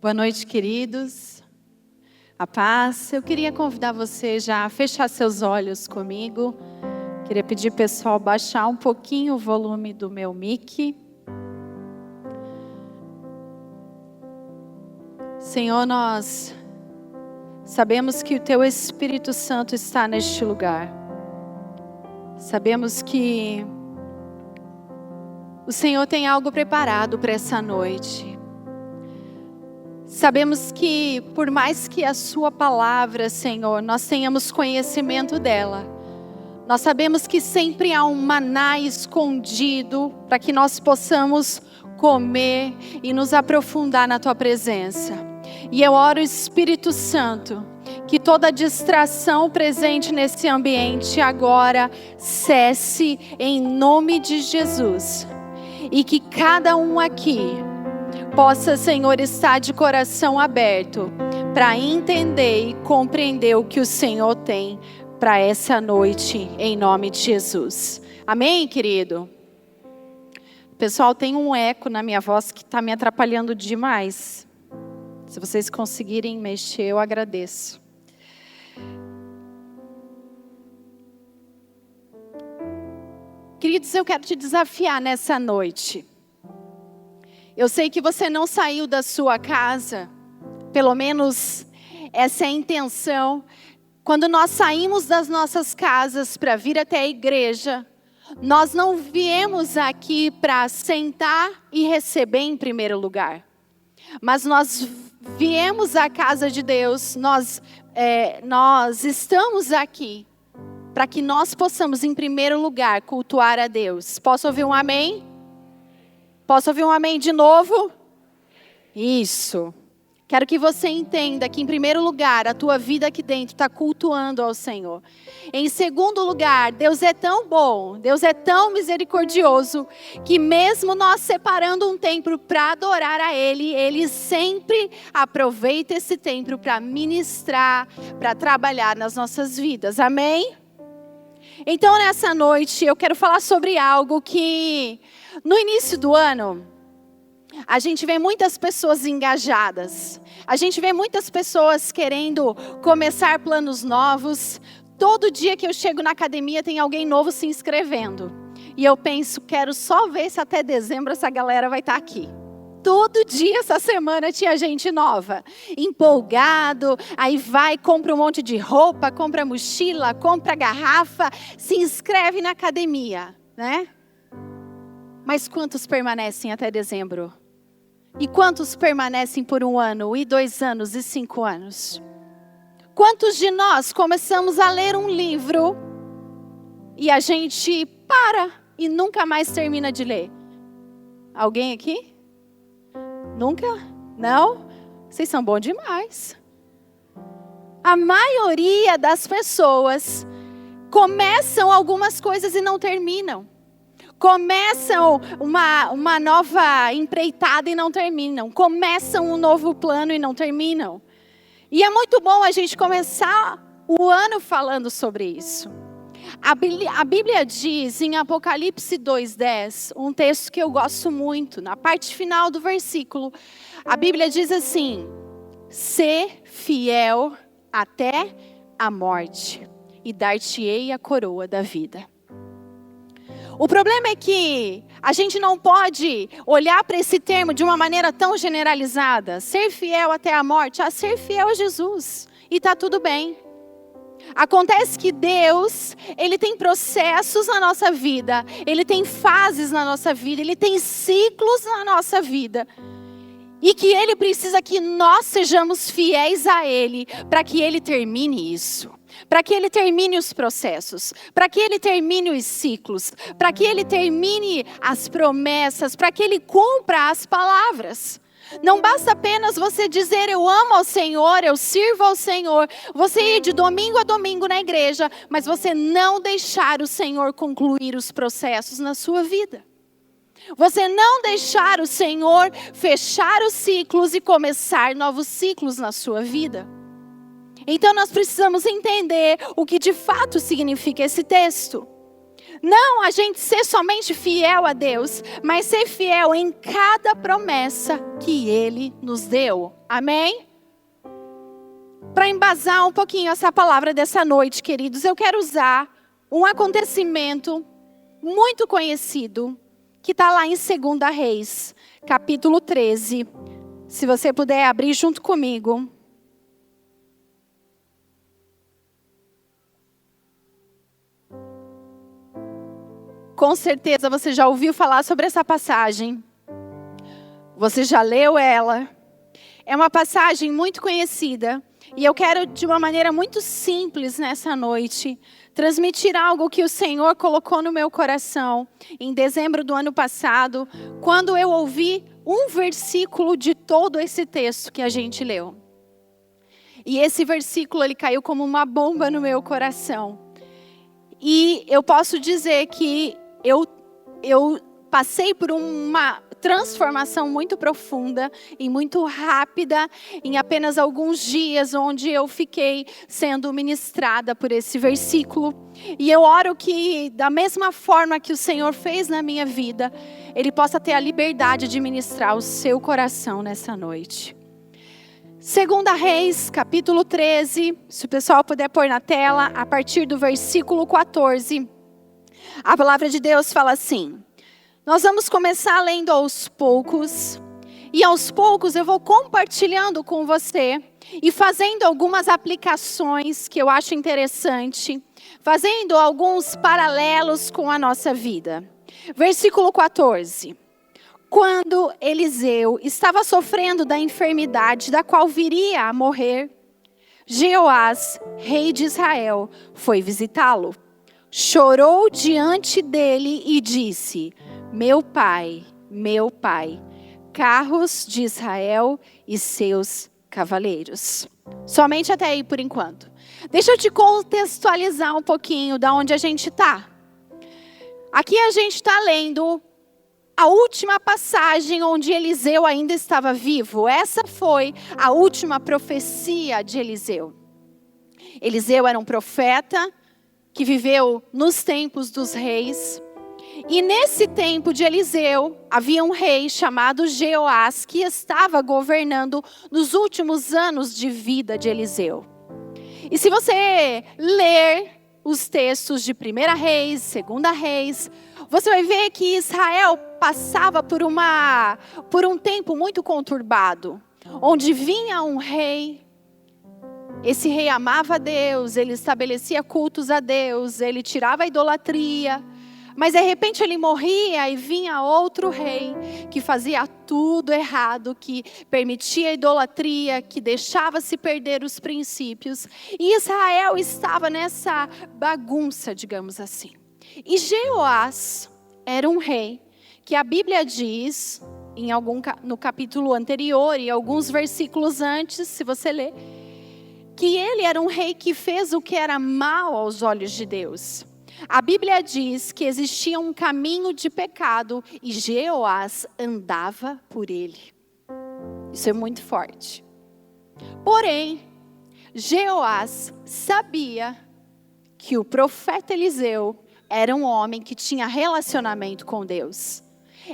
Boa noite, queridos. A paz. Eu queria convidar você já a fechar seus olhos comigo. Queria pedir pessoal baixar um pouquinho o volume do meu mic. Senhor, nós sabemos que o Teu Espírito Santo está neste lugar. Sabemos que o Senhor tem algo preparado para essa noite. Sabemos que por mais que a Sua palavra, Senhor, nós tenhamos conhecimento dela, nós sabemos que sempre há um maná escondido para que nós possamos comer e nos aprofundar na Tua presença. E eu oro, Espírito Santo, que toda distração presente nesse ambiente agora cesse em nome de Jesus. E que cada um aqui possa, Senhor, estar de coração aberto para entender e compreender o que o Senhor tem para essa noite, em nome de Jesus. Amém, querido? Pessoal, tem um eco na minha voz que está me atrapalhando demais. Se vocês conseguirem mexer, eu agradeço. Queridos, eu quero te desafiar nessa noite. Eu sei que você não saiu da sua casa, pelo menos essa é a intenção. Quando nós saímos das nossas casas para vir até a igreja, nós não viemos aqui para sentar e receber em primeiro lugar. Mas nós viemos à casa de Deus, nós estamos aqui para que nós possamos, em primeiro lugar, cultuar a Deus. Posso ouvir um amém? Posso ouvir um amém de novo? Isso. Quero que você entenda que, em primeiro lugar, a tua vida aqui dentro está cultuando ao Senhor. Em segundo lugar, Deus é tão bom, Deus é tão misericordioso, que mesmo nós separando um tempo para adorar a Ele, Ele sempre aproveita esse tempo para ministrar, para trabalhar nas nossas vidas. Amém? Então, nessa noite, eu quero falar sobre algo que, no início do ano, a gente vê muitas pessoas engajadas. A gente vê muitas pessoas querendo começar planos novos. Todo dia que eu chego na academia, tem alguém novo se inscrevendo. E eu penso, quero só ver se até dezembro essa galera vai estar aqui. Todo dia essa semana tinha gente nova, empolgado, aí vai, compra um monte de roupa, compra mochila, compra garrafa, se inscreve na academia, né? Mas quantos permanecem até dezembro? E quantos permanecem por 1 ano, e 2 anos, e 5 anos? Quantos de nós começamos a ler um livro e a gente para e nunca mais termina de ler? Alguém aqui? Nunca? Não? Vocês são bons demais. A maioria das pessoas começam algumas coisas e não terminam. Começam uma nova empreitada e não terminam. Começam um novo plano e não terminam. E é muito bom a gente começar o ano falando sobre isso. A Bíblia diz em Apocalipse 2:10, um texto que eu gosto muito, na parte final do versículo, a Bíblia diz assim: "Sê fiel até a morte, e dar-te-ei a coroa da vida." O problema é que a gente não pode olhar para esse termo de uma maneira tão generalizada. Ser fiel até a morte, ser fiel a Jesus, e está tudo bem. Acontece que Deus, Ele tem processos na nossa vida, Ele tem fases na nossa vida, Ele tem ciclos na nossa vida. E que Ele precisa que nós sejamos fiéis a Ele, para que Ele termine isso. Para que Ele termine os processos, para que Ele termine os ciclos, para que Ele termine as promessas, para que Ele cumpra as palavras. Não basta apenas você dizer, eu amo ao Senhor, eu sirvo ao Senhor, você ir de domingo a domingo na igreja, mas você não deixar o Senhor concluir os processos na sua vida. Você não deixar o Senhor fechar os ciclos e começar novos ciclos na sua vida. Então nós precisamos entender o que de fato significa esse texto. Não a gente ser somente fiel a Deus, mas ser fiel em cada promessa que Ele nos deu. Amém? Para embasar um pouquinho essa palavra dessa noite, queridos, eu quero usar um acontecimento muito conhecido, que está lá em 2 Reis, capítulo 13. Se você puder abrir junto comigo. Com certeza você já ouviu falar sobre essa passagem. Você já leu ela. É uma passagem muito conhecida. E eu quero, de uma maneira muito simples nessa noite, transmitir algo que o Senhor colocou no meu coração em dezembro do ano passado, quando eu ouvi um versículo de todo esse texto que a gente leu. E esse versículo, ele caiu como uma bomba no meu coração. E eu posso dizer que eu passei por uma transformação muito profunda e muito rápida em apenas alguns dias, onde eu fiquei sendo ministrada por esse versículo. E eu oro que, da mesma forma que o Senhor fez na minha vida, Ele possa ter a liberdade de ministrar o seu coração nessa noite. 2 Reis, capítulo 13, se o pessoal puder pôr na tela, a partir do versículo 14, a palavra de Deus fala assim. Nós vamos começar lendo aos poucos, e aos poucos eu vou compartilhando com você e fazendo algumas aplicações que eu acho interessante, fazendo alguns paralelos com a nossa vida. Versículo 14. Quando Eliseu estava sofrendo da enfermidade da qual viria a morrer, Jeoás, rei de Israel, foi visitá-lo. Chorou diante dele e disse: meu pai, carros de Israel e seus cavaleiros. Somente até aí por enquanto. Deixa eu te contextualizar um pouquinho da onde a gente está. Aqui a gente está lendo a última passagem onde Eliseu ainda estava vivo. Essa foi a última profecia de Eliseu. Eliseu era um profeta que viveu nos tempos dos reis. E nesse tempo de Eliseu, havia um rei chamado Jeoás, que estava governando nos últimos anos de vida de Eliseu. E se você ler os textos de 1 Reis, 2 Reis, você vai ver que Israel passava por um tempo muito conturbado, onde vinha um rei. Esse rei amava a Deus, ele estabelecia cultos a Deus, ele tirava a idolatria. Mas de repente ele morria e vinha outro rei que fazia tudo errado, que permitia a idolatria, que deixava se perder os princípios. E Israel estava nessa bagunça, digamos assim. E Jeoás era um rei que a Bíblia diz, no capítulo anterior e alguns versículos antes, se você ler, que ele era um rei que fez o que era mal aos olhos de Deus. A Bíblia diz que existia um caminho de pecado e Jeoás andava por ele. Isso é muito forte. Porém, Jeoás sabia que o profeta Eliseu era um homem que tinha relacionamento com Deus.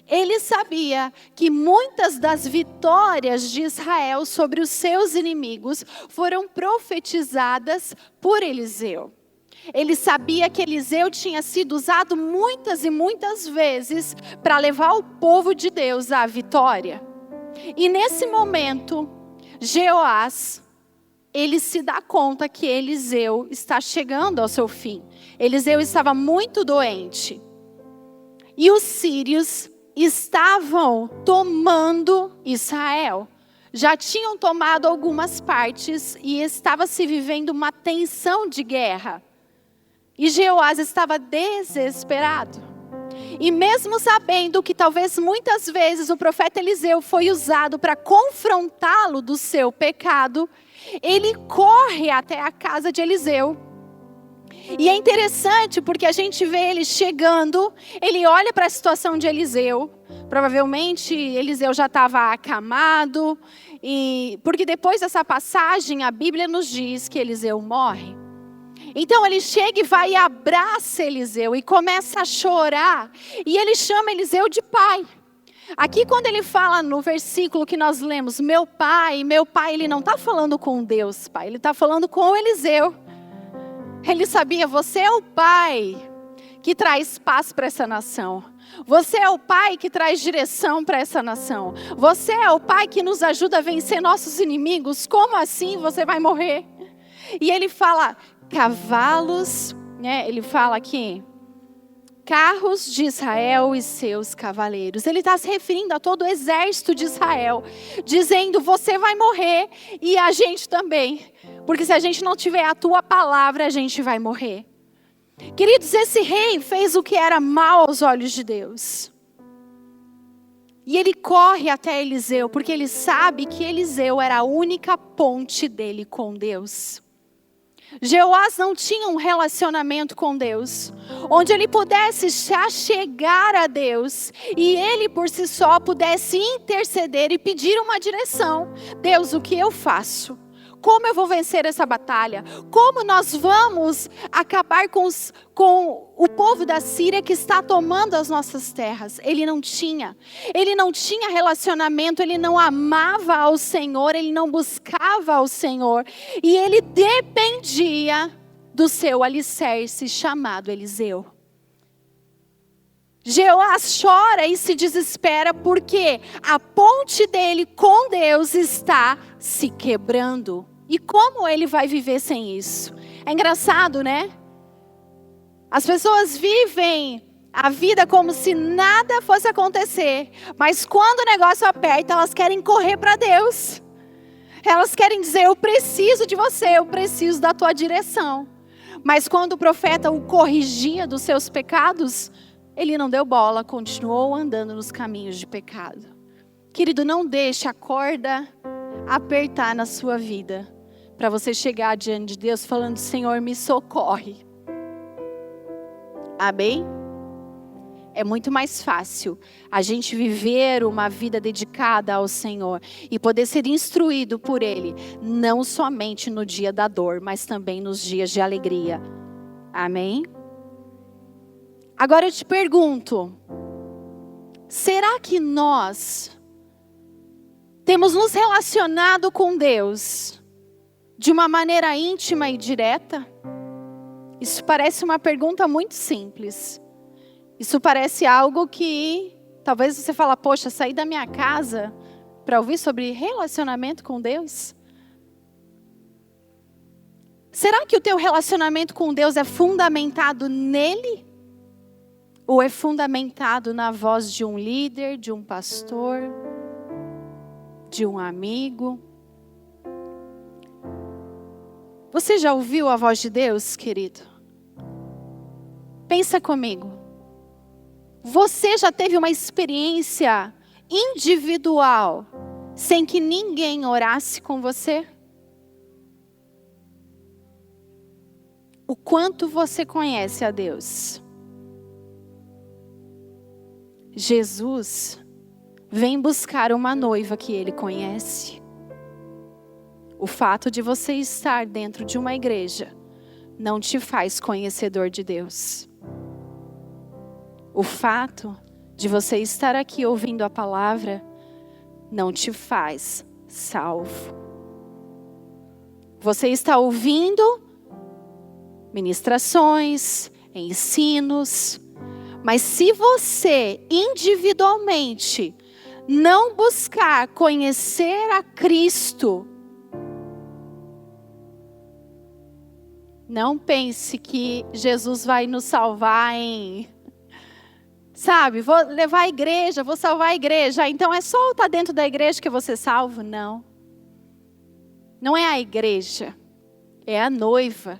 Ele sabia que muitas das vitórias de Israel sobre os seus inimigos foram profetizadas por Eliseu. Ele sabia que Eliseu tinha sido usado muitas e muitas vezes para levar o povo de Deus à vitória. E nesse momento, Jeoás, ele se dá conta que Eliseu está chegando ao seu fim. Eliseu estava muito doente. E os sírios estavam tomando Israel. Já tinham tomado algumas partes e estava se vivendo uma tensão de guerra. E Jeoás estava desesperado. E mesmo sabendo que talvez muitas vezes o profeta Eliseu foi usado para confrontá-lo do seu pecado, ele corre até a casa de Eliseu. E é interessante porque a gente vê ele chegando, ele olha para a situação de Eliseu. Provavelmente Eliseu já estava acamado, porque depois dessa passagem a Bíblia nos diz que Eliseu morre. Então ele chega e vai e abraça Eliseu e começa a chorar. E ele chama Eliseu de pai. Aqui quando ele fala no versículo que nós lemos, meu pai, ele não está falando com Deus, pai. Ele está falando com Eliseu. Ele sabia, você é o pai que traz paz para essa nação. Você é o pai que traz direção para essa nação. Você é o pai que nos ajuda a vencer nossos inimigos. Como assim você vai morrer? E ele fala, cavalos, né? Ele fala aqui, carros de Israel e seus cavaleiros. Ele está se referindo a todo o exército de Israel, dizendo, você vai morrer e a gente também. Porque se a gente não tiver a tua palavra, a gente vai morrer. Queridos, esse rei fez o que era mal aos olhos de Deus. E ele corre até Eliseu, porque ele sabe que Eliseu era a única ponte dele com Deus. Jeoás não tinha um relacionamento com Deus, onde ele pudesse se achegar a Deus, e ele por si só pudesse interceder e pedir uma direção. Deus, o que eu faço? Como eu vou vencer essa batalha? Como nós vamos acabar com o povo da Síria que está tomando as nossas terras? Ele não tinha relacionamento, ele não amava ao Senhor, ele não buscava ao Senhor. E ele dependia do seu alicerce chamado Eliseu. Jeoás chora e se desespera porque a ponte dele com Deus está se quebrando. E como ele vai viver sem isso? É engraçado, né? As pessoas vivem a vida como se nada fosse acontecer. Mas quando o negócio aperta, elas querem correr para Deus. Elas querem dizer, eu preciso de você, eu preciso da tua direção. Mas quando o profeta o corrigia dos seus pecados, ele não deu bola, continuou andando nos caminhos de pecado. Querido, não deixe a corda apertar na sua vida, para você chegar diante de Deus falando, Senhor, me socorre. Amém? É muito mais fácil a gente viver uma vida dedicada ao Senhor e poder ser instruído por Ele, não somente no dia da dor, mas também nos dias de alegria. Amém? Agora eu te pergunto, será que nós temos nos relacionado com Deus de uma maneira íntima e direta? Isso parece uma pergunta muito simples. Isso parece algo que talvez você fala, poxa, sair da minha casa para ouvir sobre relacionamento com Deus? Será que o teu relacionamento com Deus é fundamentado nele? Ou é fundamentado na voz de um líder, de um pastor, de um amigo? Você já ouviu a voz de Deus, querido? Pensa comigo. Você já teve uma experiência individual sem que ninguém orasse com você? O quanto você conhece a Deus? Jesus vem buscar uma noiva que Ele conhece. O fato de você estar dentro de uma igreja não te faz conhecedor de Deus. O fato de você estar aqui ouvindo a palavra não te faz salvo. Você está ouvindo ministrações, ensinos, mas se você individualmente não buscar conhecer a Cristo, não pense que Jesus vai nos salvar vou levar a igreja, vou salvar a igreja. Então é só estar dentro da igreja que eu vou ser salvo? Não. Não é a igreja, é a noiva.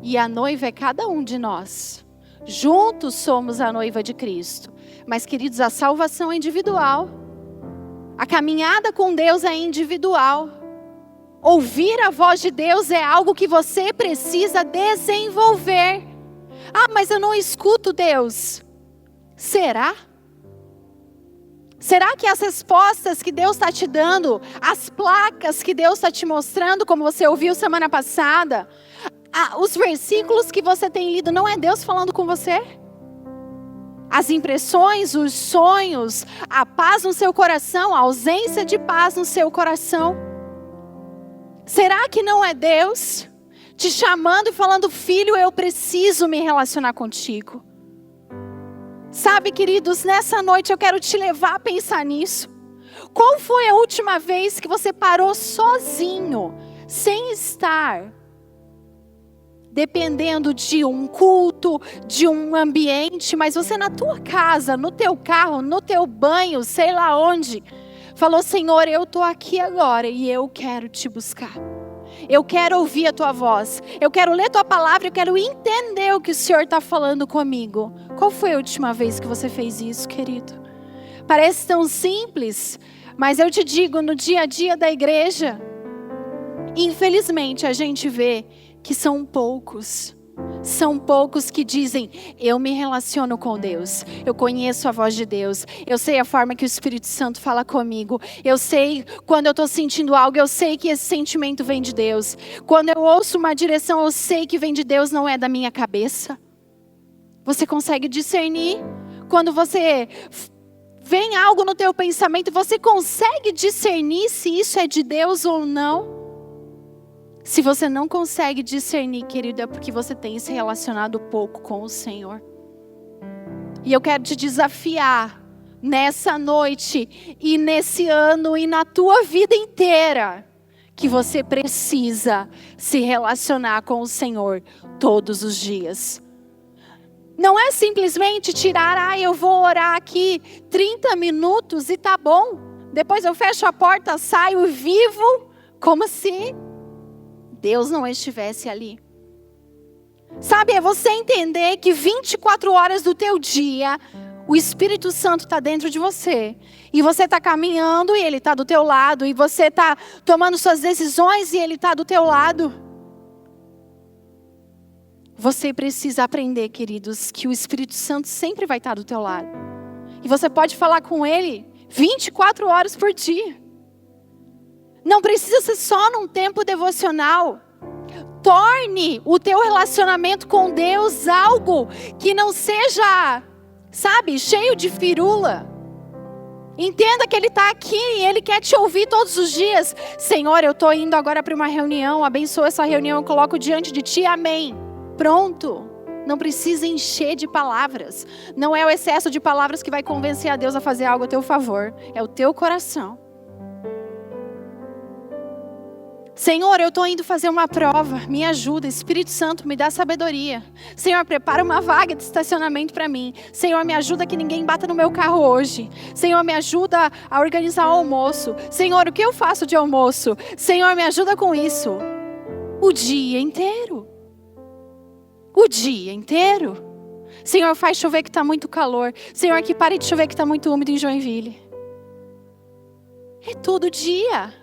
E a noiva é cada um de nós. Juntos somos a noiva de Cristo. Mas, queridos, a salvação é individual. A caminhada com Deus é individual. Ouvir a voz de Deus é algo que você precisa desenvolver. Ah, mas eu não escuto Deus. Será? Será que as respostas que Deus está te dando, as placas que Deus está te mostrando, como você ouviu semana passada, Os versículos que você tem lido, não é Deus falando com você? As impressões, os sonhos, a paz no seu coração, a ausência de paz no seu coração. Será que não é Deus te chamando e falando, filho, eu preciso me relacionar contigo? Sabe, queridos, nessa noite eu quero te levar a pensar nisso. Qual foi a última vez que você parou sozinho, sem estar dependendo de um culto, de um ambiente, mas você na tua casa, no teu carro, no teu banho, sei lá onde, falou, Senhor, eu estou aqui agora e eu quero te buscar. Eu quero ouvir a tua voz, eu quero ler tua palavra, eu quero entender o que o Senhor está falando comigo. Qual foi a última vez que você fez isso, querido? Parece tão simples, mas eu te digo, no dia a dia da igreja, infelizmente a gente vê que são poucos que dizem, eu me relaciono com Deus, eu conheço a voz de Deus, eu sei a forma que o Espírito Santo fala comigo, eu sei quando eu estou sentindo algo, eu sei que esse sentimento vem de Deus, quando eu ouço uma direção, eu sei que vem de Deus, não é da minha cabeça. Você consegue discernir? Quando você vem algo no teu pensamento, você consegue discernir se isso é de Deus ou não? Se você não consegue discernir, querido, é porque você tem se relacionado pouco com o Senhor. E eu quero te desafiar nessa noite e nesse ano e na tua vida inteira, que você precisa se relacionar com o Senhor todos os dias. Não é simplesmente tirar, eu vou orar aqui 30 minutos e tá bom. Depois eu fecho a porta, saio e vivo como se Deus não estivesse ali. Sabe, é você entender que 24 horas do teu dia, o Espírito Santo está dentro de você. E você está caminhando e Ele está do teu lado. E você está tomando suas decisões e Ele está do teu lado. Você precisa aprender, queridos, que o Espírito Santo sempre vai estar do teu lado. E você pode falar com Ele 24 horas por dia. Não precisa ser só num tempo devocional. Torne o teu relacionamento com Deus algo que não seja, sabe, cheio de firula. Entenda que Ele está aqui e Ele quer te ouvir todos os dias. Senhor, eu estou indo agora para uma reunião, abençoa essa reunião, eu coloco diante de Ti, amém. Pronto. Não precisa encher de palavras. Não é o excesso de palavras que vai convencer a Deus a fazer algo a teu favor. É o teu coração. Senhor, eu estou indo fazer uma prova, me ajuda, Espírito Santo, me dá sabedoria. Senhor, prepara uma vaga de estacionamento para mim. Senhor, me ajuda que ninguém bata no meu carro hoje. Senhor, me ajuda a organizar o almoço. Senhor, o que eu faço de almoço? Senhor, me ajuda com isso. O dia inteiro. O dia inteiro. Senhor, faz chover que está muito calor. Senhor, que pare de chover que está muito úmido em Joinville. É todo dia.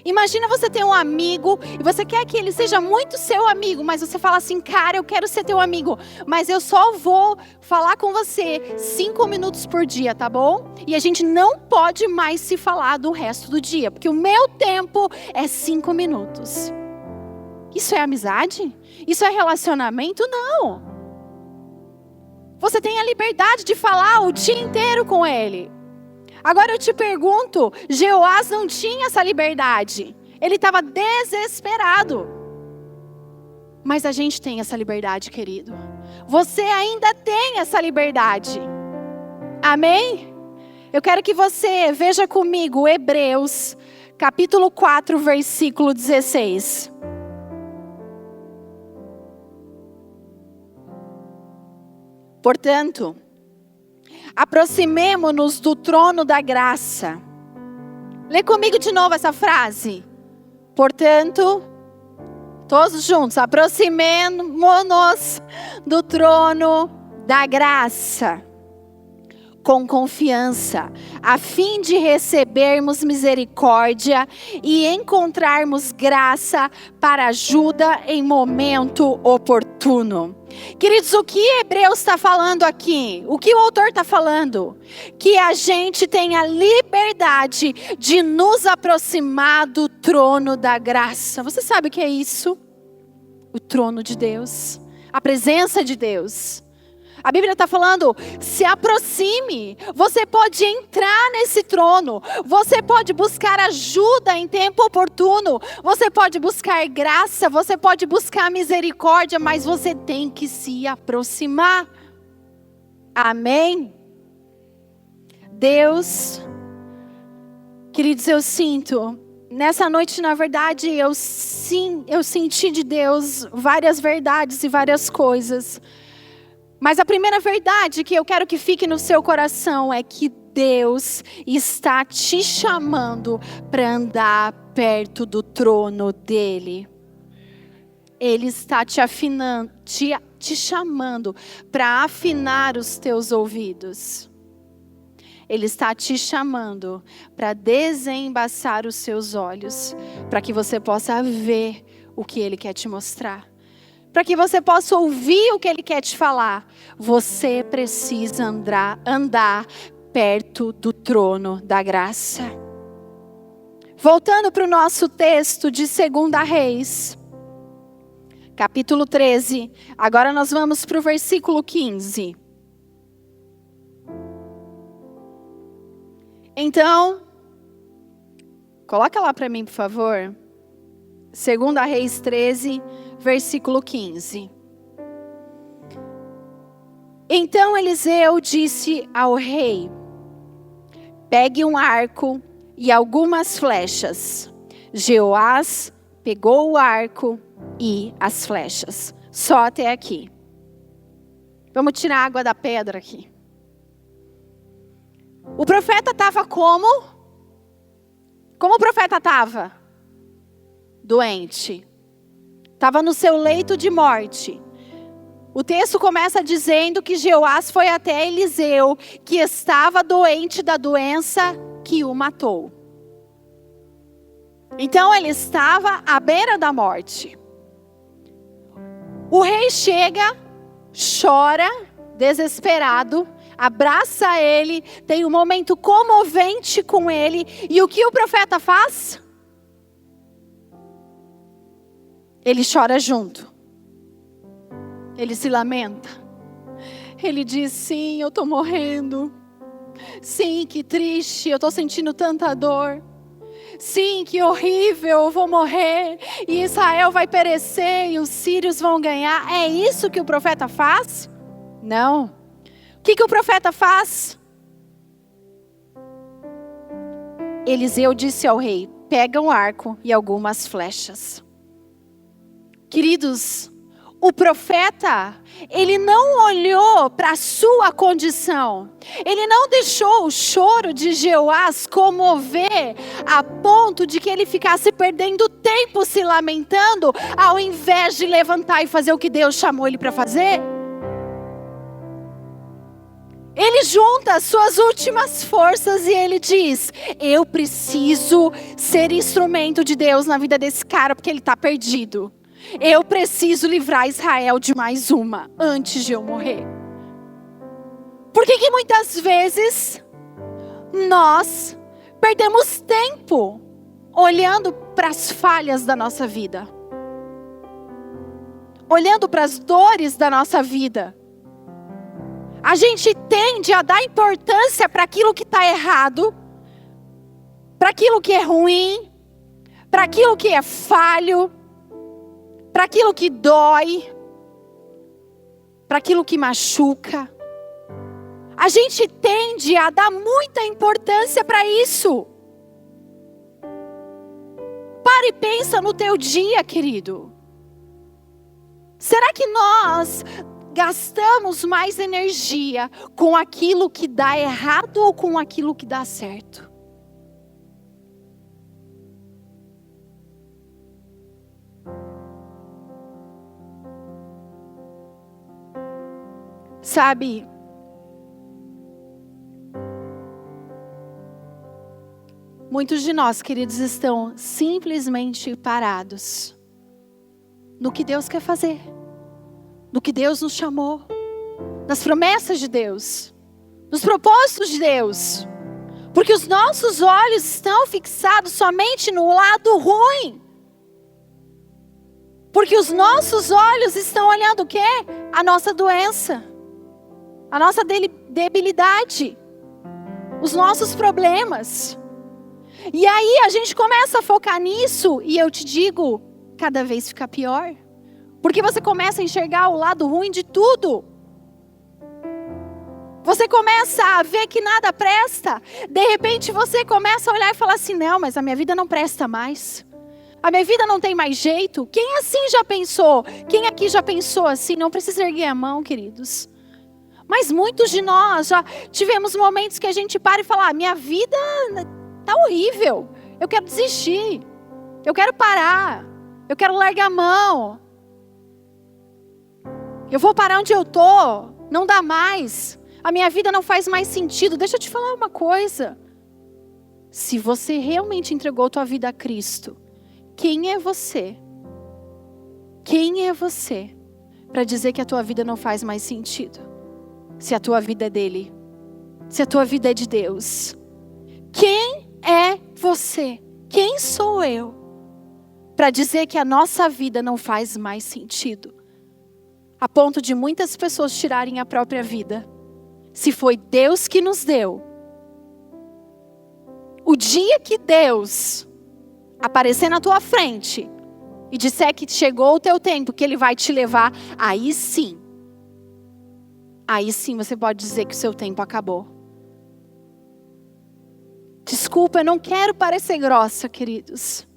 Imagina você ter um amigo e você quer que ele seja muito seu amigo, mas você fala assim, cara, eu quero ser teu amigo, mas eu só vou falar com você 5 minutos por dia, tá bom? E a gente não pode mais se falar do resto do dia, porque o meu tempo é 5 minutos. Isso é amizade? Isso é relacionamento? Não. Você tem a liberdade de falar o dia inteiro com ele. Agora eu te pergunto, Jeoás não tinha essa liberdade. Ele estava desesperado. Mas a gente tem essa liberdade, querido. Você ainda tem essa liberdade. Amém? Eu quero que você veja comigo Hebreus, capítulo 4, versículo 16. Portanto, aproximemo-nos do trono da graça. Lê comigo de novo essa frase. Portanto, todos juntos, aproximemo-nos do trono da graça, com confiança, a fim de recebermos misericórdia e encontrarmos graça para ajuda em momento oportuno. Queridos, o que Hebreus está falando aqui? O que o autor está falando? Que a gente tem a liberdade de nos aproximar do trono da graça. Você sabe o que é isso? o trono de Deus, a presença de Deus. A Bíblia está falando, se aproxime, você pode entrar nesse trono, você pode buscar ajuda em tempo oportuno, você pode buscar graça, você pode buscar misericórdia, mas você tem que se aproximar. Amém? Deus, queridos, eu sinto, nessa noite, na verdade, eu senti de Deus várias verdades e várias coisas. Mas a primeira verdade que eu quero que fique no seu coração é que Deus está te chamando para andar perto do trono dele. Ele está te afinando, te chamando para afinar os teus ouvidos. Ele está te chamando para desembaçar os seus olhos, para que você possa ver o que Ele quer te mostrar. Para que você possa ouvir o que Ele quer te falar. Você precisa andar perto do trono da graça. Voltando para o nosso texto de 2 Reis, capítulo 13. Agora nós vamos para o versículo 15. Então, coloca lá para mim, por favor. 2 Reis 13, versículo 15. Então Eliseu disse ao rei: pegue um arco e algumas flechas. Jeoás pegou o arco e as flechas. Só até aqui. Vamos tirar a água da pedra aqui. O profeta estava como? Como o profeta estava? Doente. Estava no seu leito de morte. O texto começa dizendo que Jeoás foi até Eliseu, que estava doente da doença que o matou. Então ele estava à beira da morte. O rei chega, chora, desesperado, abraça ele, tem um momento comovente com ele. E o que o profeta faz? Ele chora junto. Ele se lamenta. Ele diz: sim, eu estou morrendo. Sim, que triste, eu estou sentindo tanta dor. Sim, que horrível, eu vou morrer. E Israel vai perecer e os sírios vão ganhar. É isso que o profeta faz? Não. O que o profeta faz? Eliseu disse ao rei: pega um arco e algumas flechas. Queridos, o profeta, ele não olhou para a sua condição. Ele não deixou o choro de Jeoás comover a ponto de que ele ficasse perdendo tempo se lamentando, ao invés de levantar e fazer o que Deus chamou ele para fazer. Ele junta as suas últimas forças e ele diz: eu preciso ser instrumento de Deus na vida desse cara, porque ele está perdido. Eu preciso livrar Israel de mais uma, antes de eu morrer. Por que muitas vezes nós perdemos tempo olhando para as falhas da nossa vida? Olhando para as dores da nossa vida? A gente tende a dar importância para aquilo que está errado, para aquilo que é ruim, para aquilo que é falho, para aquilo que dói, para aquilo que machuca. A gente tende a dar muita importância para isso. Para e pensa no teu dia, querido. Será que nós gastamos mais energia com aquilo que dá errado ou com aquilo que dá certo? Sabe, muitos de nós, queridos, estão simplesmente parados no que Deus quer fazer, no que Deus nos chamou, nas promessas de Deus, nos propósitos de Deus, porque os nossos olhos estão fixados somente no lado ruim. Porque os nossos olhos estão olhando o quê? A nossa doença. A nossa debilidade. Os nossos problemas. E aí a gente começa a focar nisso. E eu te digo, cada vez fica pior. Porque você começa a enxergar o lado ruim de tudo. Você começa a ver que nada presta. De repente você começa a olhar e falar assim, não, mas a minha vida não presta mais. A minha vida não tem mais jeito. Quem assim já pensou? Quem aqui já pensou assim? Não precisa erguer a mão, queridos. Mas muitos de nós já tivemos momentos que a gente para e fala, minha vida tá horrível. Eu quero desistir. Eu quero parar. Eu quero largar a mão. Eu vou parar onde eu tô. Não dá mais. A minha vida não faz mais sentido. Deixa eu te falar uma coisa. Se você realmente entregou tua vida a Cristo, quem é você? Quem é você para dizer que a tua vida não faz mais sentido? Se a tua vida é dele. Se a tua vida é de Deus. Quem é você? Quem sou eu para dizer que a nossa vida não faz mais sentido? A ponto de muitas pessoas tirarem a própria vida. Se foi Deus que nos deu. O dia que Deus aparecer na tua frente e disser que chegou o teu tempo, que Ele vai te levar, aí sim você pode dizer que o seu tempo acabou. Desculpa, eu não quero parecer grossa, queridos.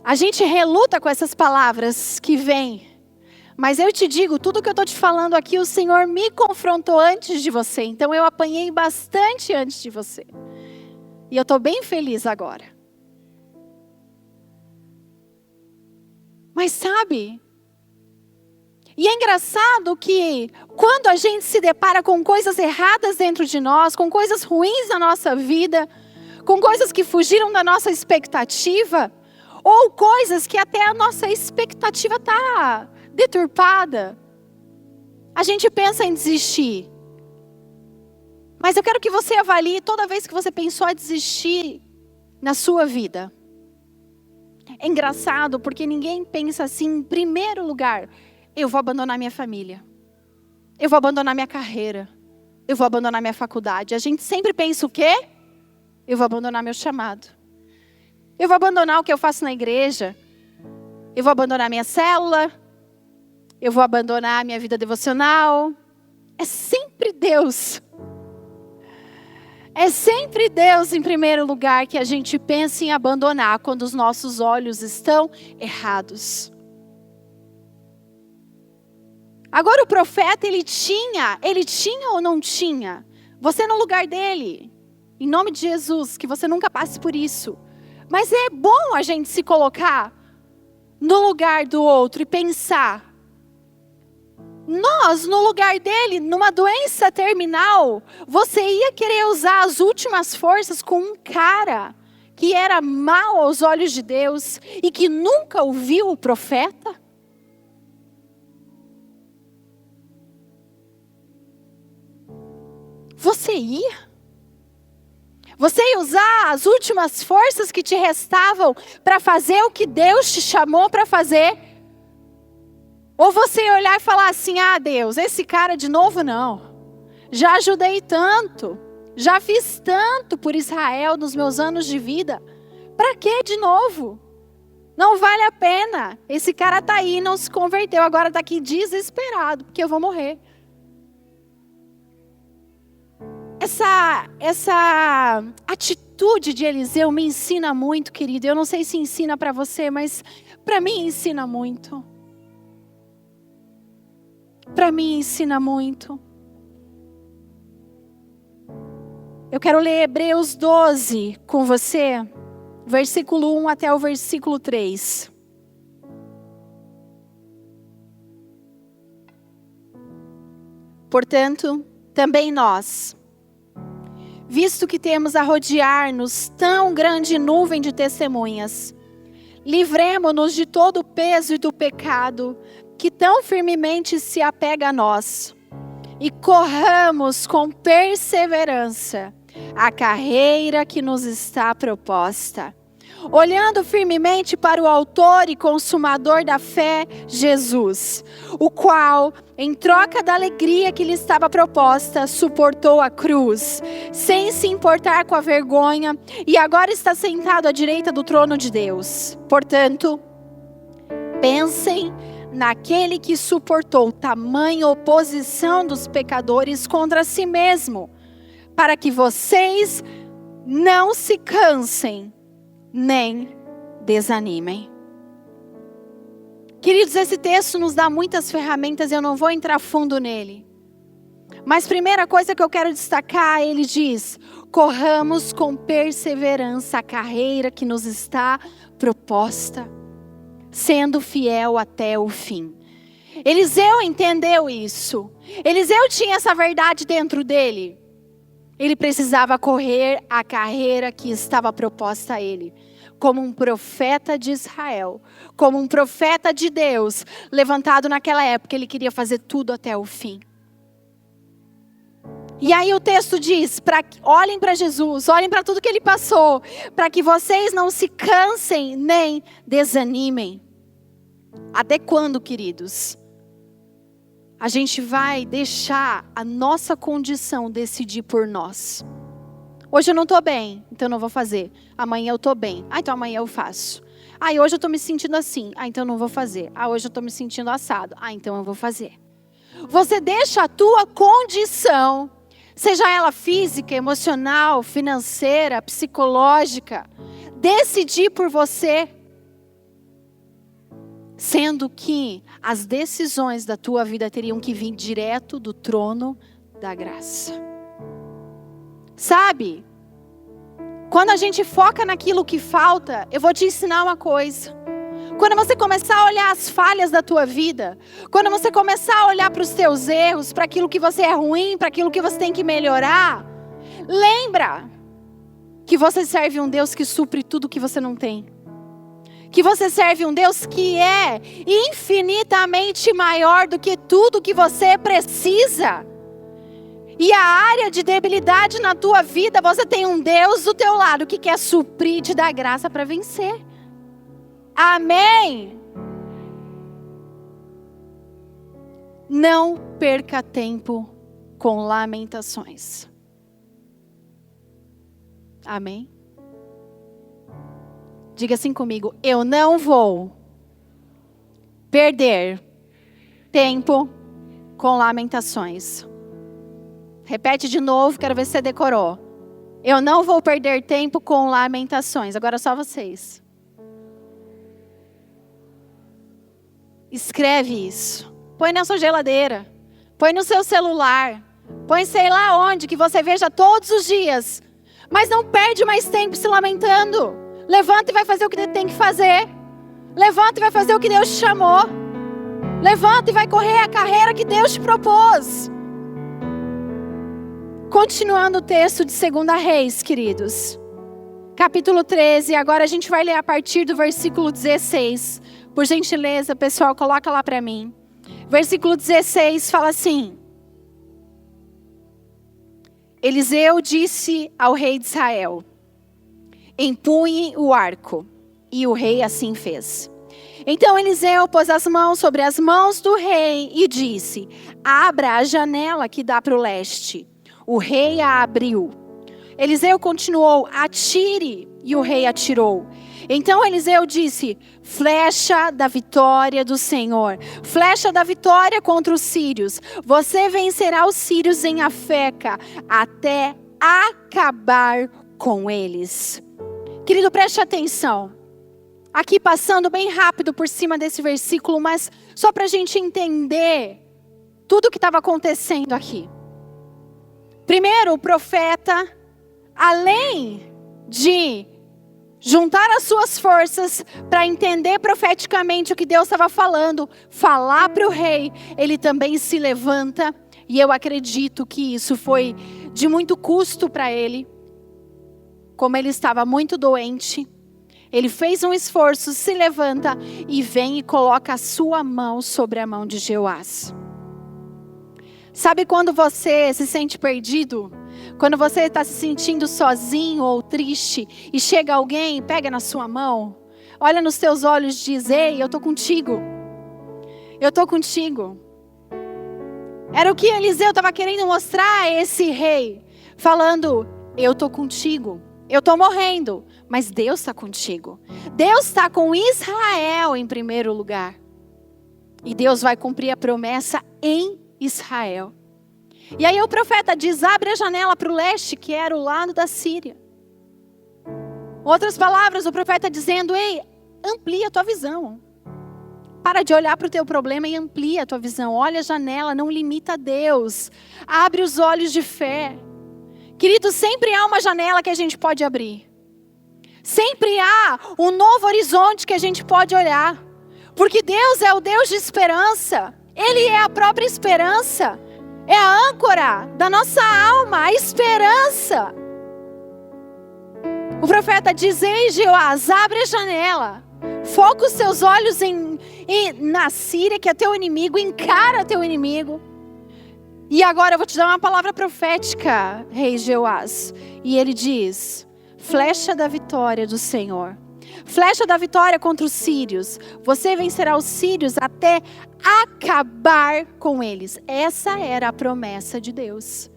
A gente reluta com essas palavras que vêm. Mas eu te digo, tudo que eu estou te falando aqui, o Senhor me confrontou antes de você. Então eu apanhei bastante antes de você. E eu estou bem feliz agora. Mas sabe? E é engraçado que quando a gente se depara com coisas erradas dentro de nós, com coisas ruins na nossa vida, com coisas que fugiram da nossa expectativa, ou coisas que até a nossa expectativa está deturpada, a gente pensa em desistir. Mas eu quero que você avalie toda vez que você pensou em desistir na sua vida. É engraçado porque ninguém pensa assim, em primeiro lugar, eu vou abandonar minha família. Eu vou abandonar minha carreira. Eu vou abandonar minha faculdade. A gente sempre pensa o quê? Eu vou abandonar meu chamado. Eu vou abandonar o que eu faço na igreja. Eu vou abandonar minha célula. Eu vou abandonar minha vida devocional. É sempre Deus. É sempre Deus em primeiro lugar que a gente pensa em abandonar quando os nossos olhos estão errados. Agora o profeta, ele tinha ou não tinha? Você no lugar dele, em nome de Jesus, que você nunca passe por isso. Mas é bom a gente se colocar no lugar do outro e pensar. Nós, no lugar dele, numa doença terminal, você ia querer usar as últimas forças com um cara que era mau aos olhos de Deus e que nunca ouviu o profeta? Você ia? Você ia usar as últimas forças que te restavam para fazer o que Deus te chamou para fazer? Ou você ia olhar e falar assim, Deus, esse cara de novo não. Já ajudei tanto, já fiz tanto por Israel nos meus anos de vida. Para que de novo? Não vale a pena. Esse cara está aí, não se converteu, agora está aqui desesperado, porque eu vou morrer. Essa atitude de Eliseu me ensina muito, querido. Eu não sei se ensina para você, mas para mim ensina muito. Para mim ensina muito. Eu quero ler Hebreus 12 com você, versículo 1 até o versículo 3. Portanto, também nós, visto que temos a rodear-nos tão grande nuvem de testemunhas, livremo-nos de todo o peso e do pecado que tão firmemente se apega a nós, e corramos com perseverança a carreira que nos está proposta, olhando firmemente para o autor e consumador da fé, Jesus, o qual, em troca da alegria que lhe estava proposta, suportou a cruz, sem se importar com a vergonha, e agora está sentado à direita do trono de Deus. Portanto, pensem naquele que suportou tamanha oposição dos pecadores contra si mesmo, para que vocês não se cansem nem desanimem. Queridos, esse texto nos dá muitas ferramentas e eu não vou entrar fundo nele. Mas primeira coisa que eu quero destacar, ele diz: corramos com perseverança a carreira que nos está proposta, sendo fiel até o fim. Eliseu entendeu isso. Eliseu tinha essa verdade dentro dele. Ele precisava correr a carreira que estava proposta a ele. Como um profeta de Israel, como um profeta de Deus, levantado naquela época, ele queria fazer tudo até o fim. E aí o texto diz, olhem para Jesus, olhem para tudo que ele passou, para que vocês não se cansem nem desanimem. Até quando, queridos? A gente vai deixar a nossa condição decidir por nós. Hoje eu não estou bem, então eu não vou fazer. Amanhã eu estou bem, então amanhã eu faço. Hoje eu estou me sentindo assim, então eu não vou fazer. Hoje eu estou me sentindo assado, então eu vou fazer. Você deixa a tua condição, seja ela física, emocional, financeira, psicológica, decidir por você. Sendo que as decisões da tua vida teriam que vir direto do trono da graça. Sabe? Quando a gente foca naquilo que falta, eu vou te ensinar uma coisa. Quando você começar a olhar as falhas da tua vida, quando você começar a olhar para os teus erros, para aquilo que você é ruim, para aquilo que você tem que melhorar, lembra que você serve um Deus que supre tudo que você não tem. Que você serve um Deus que é infinitamente maior do que tudo que você precisa. E a área de debilidade na tua vida, você tem um Deus do teu lado que quer suprir e te dar graça para vencer. Amém? Não perca tempo com lamentações. Amém? Diga assim comigo: eu não vou perder tempo com lamentações. Repete de novo, quero ver se você decorou. Eu não vou perder tempo com lamentações. Agora só vocês. Escreve isso. Põe na sua geladeira. Põe no seu celular. Põe sei lá onde, que você veja todos os dias. Mas não perde mais tempo se lamentando. Levanta e vai fazer o que tem que fazer. Levanta e vai fazer o que Deus te chamou. Levanta e vai correr a carreira que Deus te propôs. Continuando o texto de 2 Reis, queridos. Capítulo 13, agora a gente vai ler a partir do versículo 16. Por gentileza, pessoal, coloca lá para mim. Versículo 16 fala assim: Eliseu disse ao rei de Israel: empunhe o arco. E o rei assim fez. Então Eliseu pôs as mãos sobre as mãos do rei e disse: abra a janela que dá para o leste. O rei a abriu. Eliseu continuou: atire. E o rei atirou. Então Eliseu disse: flecha da vitória do Senhor, flecha da vitória contra os sírios. Você vencerá os sírios em Afeca, até acabar com eles. Querido, preste atenção. Aqui passando bem rápido por cima desse versículo, mas só para a gente entender tudo o que estava acontecendo aqui. Primeiro, o profeta, além de juntar as suas forças para entender profeticamente o que Deus estava falando, falar para o rei, ele também se levanta, e eu acredito que isso foi de muito custo para ele. Como ele estava muito doente, ele fez um esforço, se levanta e vem e coloca a sua mão sobre a mão de Jeoás. Sabe quando você se sente perdido? Quando você está se sentindo sozinho ou triste e chega alguém, pega na sua mão, olha nos teus olhos e diz: ei, eu estou contigo. Eu estou contigo. Era o que Eliseu estava querendo mostrar a esse rei. Falando: eu estou contigo. Eu estou morrendo, mas Deus está contigo. Deus está com Israel em primeiro lugar. E Deus vai cumprir a promessa em Israel. E aí o profeta diz: abre a janela para o leste, que era o lado da Síria. Outras palavras, o profeta dizendo: ei, amplia a tua visão. Para de olhar para o teu problema e amplia a tua visão. Olha a janela, não limita Deus. Abre os olhos de fé. Querido, sempre há uma janela que a gente pode abrir. Sempre há um novo horizonte que a gente pode olhar. Porque Deus é o Deus de esperança. Ele é a própria esperança. É a âncora da nossa alma, a esperança. O profeta diz: ei, Jeoás, abre a janela. Foca os seus olhos na Síria, que é teu inimigo. Encara teu inimigo. E agora eu vou te dar uma palavra profética, rei Jeoás. E ele diz: flecha da vitória do Senhor. Flecha da vitória contra os sírios. Você vencerá os sírios até acabar com eles. Essa era a promessa de Deus.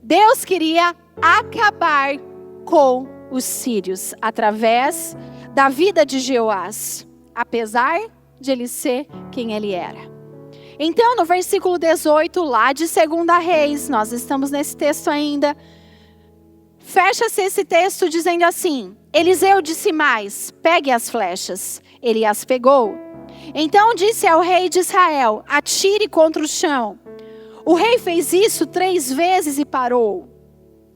Deus queria acabar com os sírios através da vida de Jeoás, apesar de ele ser quem ele era. Então, no versículo 18, lá de 2 Reis, nós estamos nesse texto ainda. Fecha-se esse texto dizendo assim: Eliseu disse mais: pegue as flechas. Ele as pegou. Então disse ao rei de Israel: atire contra o chão. O rei fez isso 3 vezes e parou.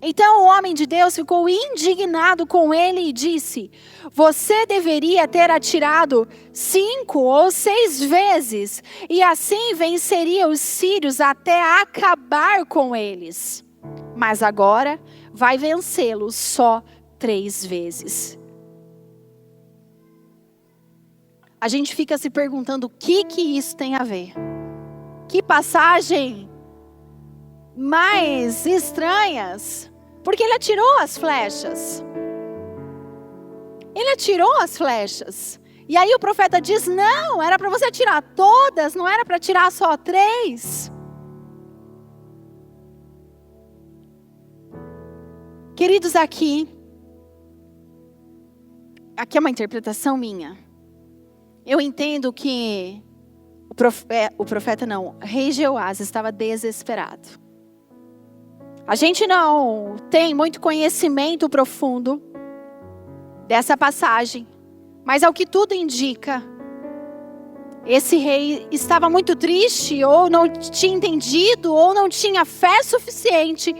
Então o homem de Deus ficou indignado com ele e disse: você deveria ter atirado 5 ou 6 vezes, e assim venceria os sírios até acabar com eles. Mas agora vai vencê-los só 3 vezes. A gente fica se perguntando o que isso tem a ver. Que passagem mais estranhas. Porque ele atirou as flechas. Ele atirou as flechas. E aí o profeta diz: não, era para você atirar todas, não era para atirar só 3. Queridos, aqui é uma interpretação minha. Eu entendo que rei Jeoás estava desesperado. A gente não tem muito conhecimento profundo dessa passagem, mas ao que tudo indica, esse rei estava muito triste, ou não tinha entendido, ou não tinha fé suficiente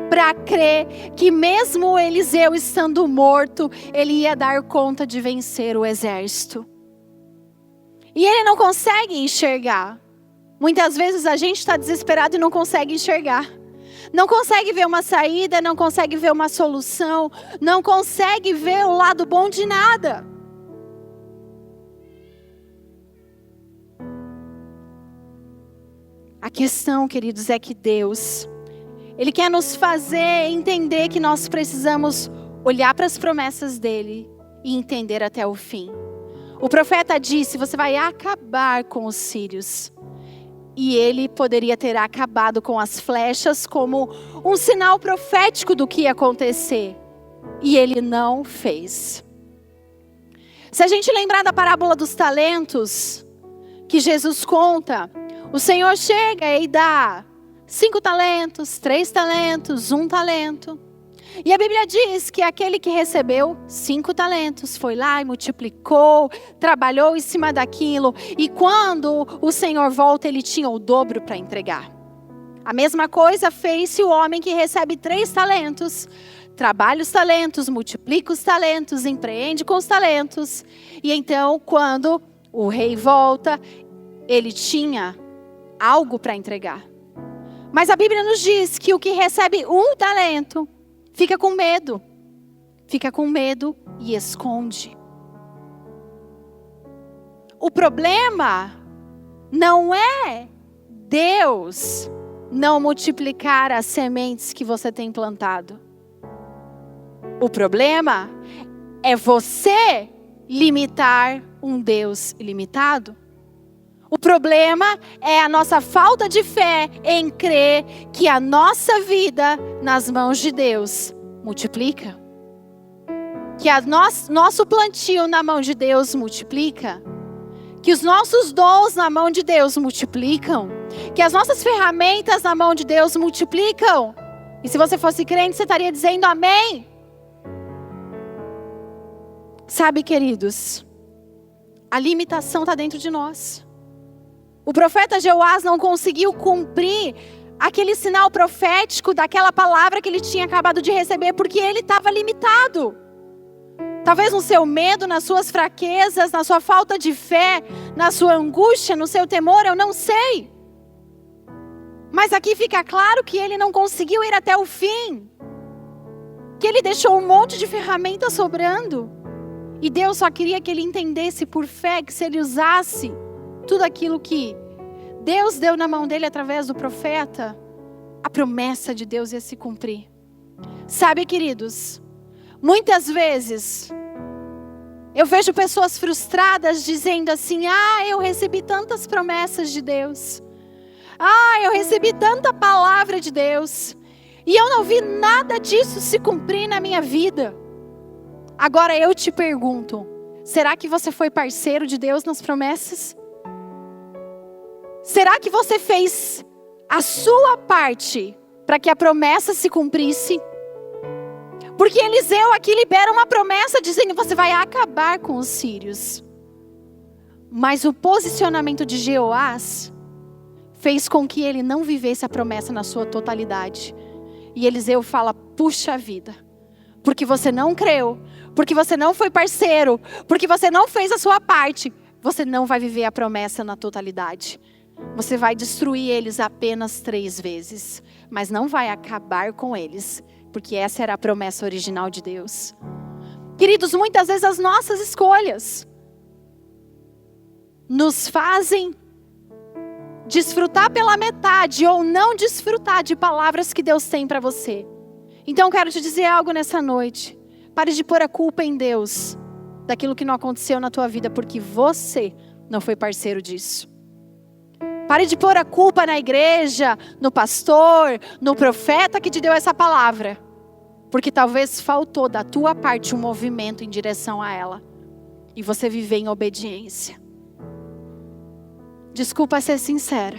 para crer que mesmo Eliseu estando morto, ele ia dar conta de vencer o exército. E ele não consegue enxergar. Muitas vezes a gente está desesperado e não consegue enxergar. Não consegue ver uma saída, não consegue ver uma solução, não consegue ver o lado bom de nada. A questão, queridos, é que Deus, Ele quer nos fazer entender que nós precisamos olhar para as promessas dEle e entender até o fim. O profeta disse: você vai acabar com os sírios. E ele poderia ter acabado com as flechas como um sinal profético do que ia acontecer. E ele não fez. Se a gente lembrar da parábola dos talentos, que Jesus conta, o Senhor chega e dá 5 talentos, 3 talentos, 1 talento. E a Bíblia diz que aquele que recebeu 5 talentos foi lá e multiplicou, trabalhou em cima daquilo. E quando o Senhor volta, ele tinha o dobro para entregar. A mesma coisa fez-se o homem que recebe 3 talentos. Trabalha os talentos, multiplica os talentos, empreende com os talentos. E então, quando o rei volta, ele tinha algo para entregar. Mas a Bíblia nos diz que o que recebe 1 talento fica com medo e esconde. O problema não é Deus não multiplicar as sementes que você tem plantado. O problema é você limitar um Deus ilimitado. O problema é a nossa falta de fé em crer que a nossa vida nas mãos de Deus multiplica. Que nosso plantio na mão de Deus multiplica. Que os nossos dons na mão de Deus multiplicam. Que as nossas ferramentas na mão de Deus multiplicam. E se você fosse crente, você estaria dizendo amém. Sabe, queridos, a limitação está dentro de nós. O profeta Jeoás não conseguiu cumprir aquele sinal profético daquela palavra que ele tinha acabado de receber, porque ele estava limitado. Talvez no seu medo, nas suas fraquezas, na sua falta de fé, na sua angústia, no seu temor, eu não sei. Mas aqui fica claro que ele não conseguiu ir até o fim. Que ele deixou um monte de ferramentas sobrando. E Deus só queria que ele entendesse por fé que se ele usasse tudo aquilo que Deus deu na mão dele através do profeta, a promessa de Deus ia se cumprir. Sabe, queridos, muitas vezes eu vejo pessoas frustradas dizendo assim: eu recebi tantas promessas de Deus. Eu recebi tanta palavra de Deus. E eu não vi nada disso se cumprir na minha vida. Agora eu te pergunto, será que você foi parceiro de Deus nas promessas? Será que você fez a sua parte para que a promessa se cumprisse? Porque Eliseu aqui libera uma promessa dizendo: você vai acabar com os sírios. Mas o posicionamento de Jeoás fez com que ele não vivesse a promessa na sua totalidade. E Eliseu fala: puxa vida, porque você não creu, porque você não foi parceiro, porque você não fez a sua parte, você não vai viver a promessa na totalidade. Você vai destruir eles apenas 3 vezes, mas não vai acabar com eles, porque essa era a promessa original de Deus. Queridos, muitas vezes as nossas escolhas nos fazem desfrutar pela metade ou não desfrutar de palavras que Deus tem para você. Então eu quero te dizer algo nessa noite. Pare de pôr a culpa em Deus daquilo que não aconteceu na tua vida, porque você não foi parceiro disso. Pare de pôr a culpa na igreja, no pastor, no profeta que te deu essa palavra. Porque talvez faltou da tua parte um movimento em direção a ela. E você viver em obediência. Desculpa ser sincera.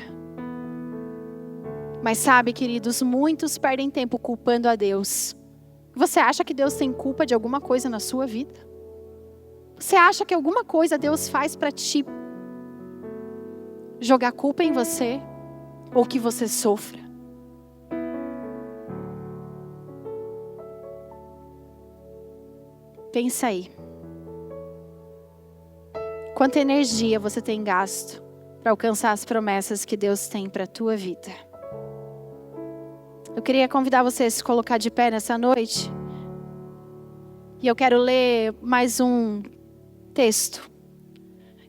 Mas sabe, queridos, muitos perdem tempo culpando a Deus. Você acha que Deus tem culpa de alguma coisa na sua vida? Você acha que alguma coisa Deus faz para te jogar culpa em você? Ou que você sofra? Pensa aí. Quanta energia você tem gasto para alcançar as promessas que Deus tem para a tua vida? Eu queria convidar você a se colocar de pé nessa noite. E eu quero ler mais um texto.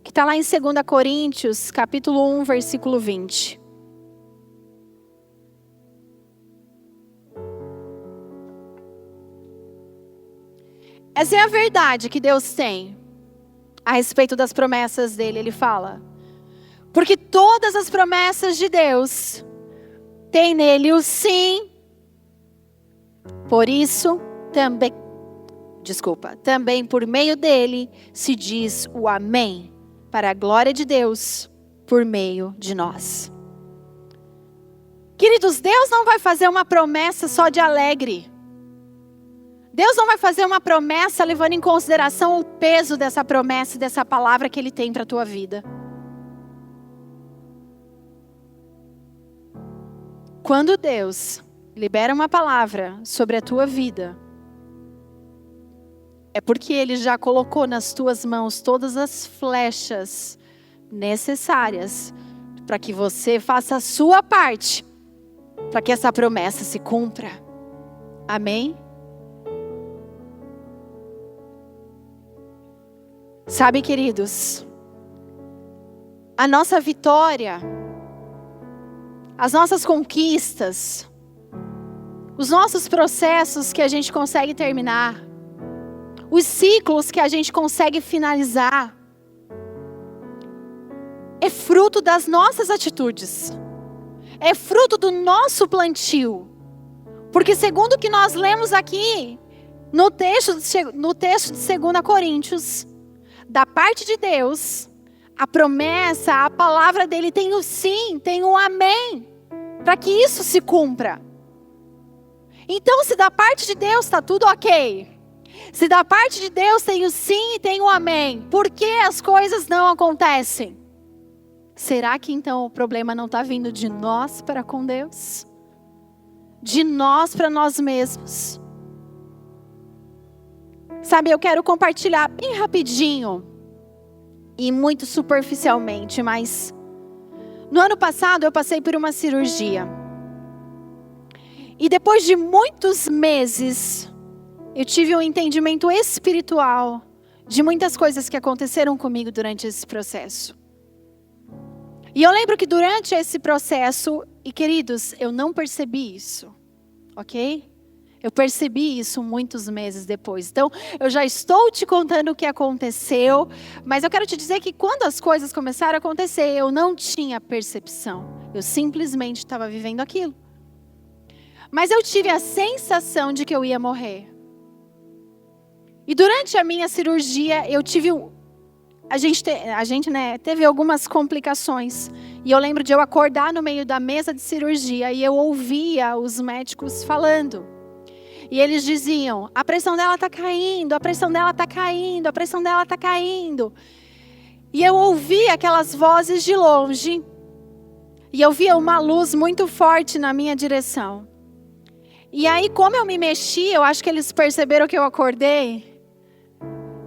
Que está lá em 2 Coríntios, capítulo 1, versículo 20. Essa é a verdade que Deus tem a respeito das promessas dele. Ele fala: porque todas as promessas de Deus têm nele o sim. Por isso, também por meio dele se diz o amém, para a glória de Deus, por meio de nós. Queridos, Deus não vai fazer uma promessa só de alegre. Deus não vai fazer uma promessa levando em consideração o peso dessa promessa e dessa palavra que Ele tem para a tua vida. Quando Deus libera uma palavra sobre a tua vida, é porque Ele já colocou nas tuas mãos todas as flechas necessárias para que você faça a sua parte, para que essa promessa se cumpra. Amém? Sabe, queridos, a nossa vitória, as nossas conquistas, os nossos processos que a gente consegue terminar, os ciclos que a gente consegue finalizar, é fruto das nossas atitudes, é fruto do nosso plantio. Porque segundo o que nós lemos aqui, no texto de 2 Coríntios, da parte de Deus, a promessa, a palavra dele tem o sim, tem o amém, para que isso se cumpra. Então, se da parte de Deus está tudo ok, se da parte de Deus tem o sim e tem o amém, por que as coisas não acontecem? Será que então o problema não está vindo de nós para com Deus? De nós para nós mesmos? Sabe, eu quero compartilhar bem rapidinho e muito superficialmente, mas no ano passado eu passei por uma cirurgia. E depois de muitos meses, eu tive um entendimento espiritual de muitas coisas que aconteceram comigo durante esse processo. E eu lembro que durante esse processo, e queridos, eu não percebi isso, ok? Eu percebi isso muitos meses depois. Então, eu já estou te contando o que aconteceu, mas eu quero te dizer que quando as coisas começaram a acontecer, eu não tinha percepção. Eu simplesmente estava vivendo aquilo. Mas eu tive a sensação de que eu ia morrer. E durante a minha cirurgia, eu tive a gente teve algumas complicações. E eu lembro de eu acordar no meio da mesa de cirurgia e eu ouvia os médicos falando. E eles diziam, a pressão dela está caindo, a pressão dela está caindo, a pressão dela está caindo. E eu ouvia aquelas vozes de longe. E eu via uma luz muito forte na minha direção. E aí, como eu me mexi, eu acho que eles perceberam que eu acordei.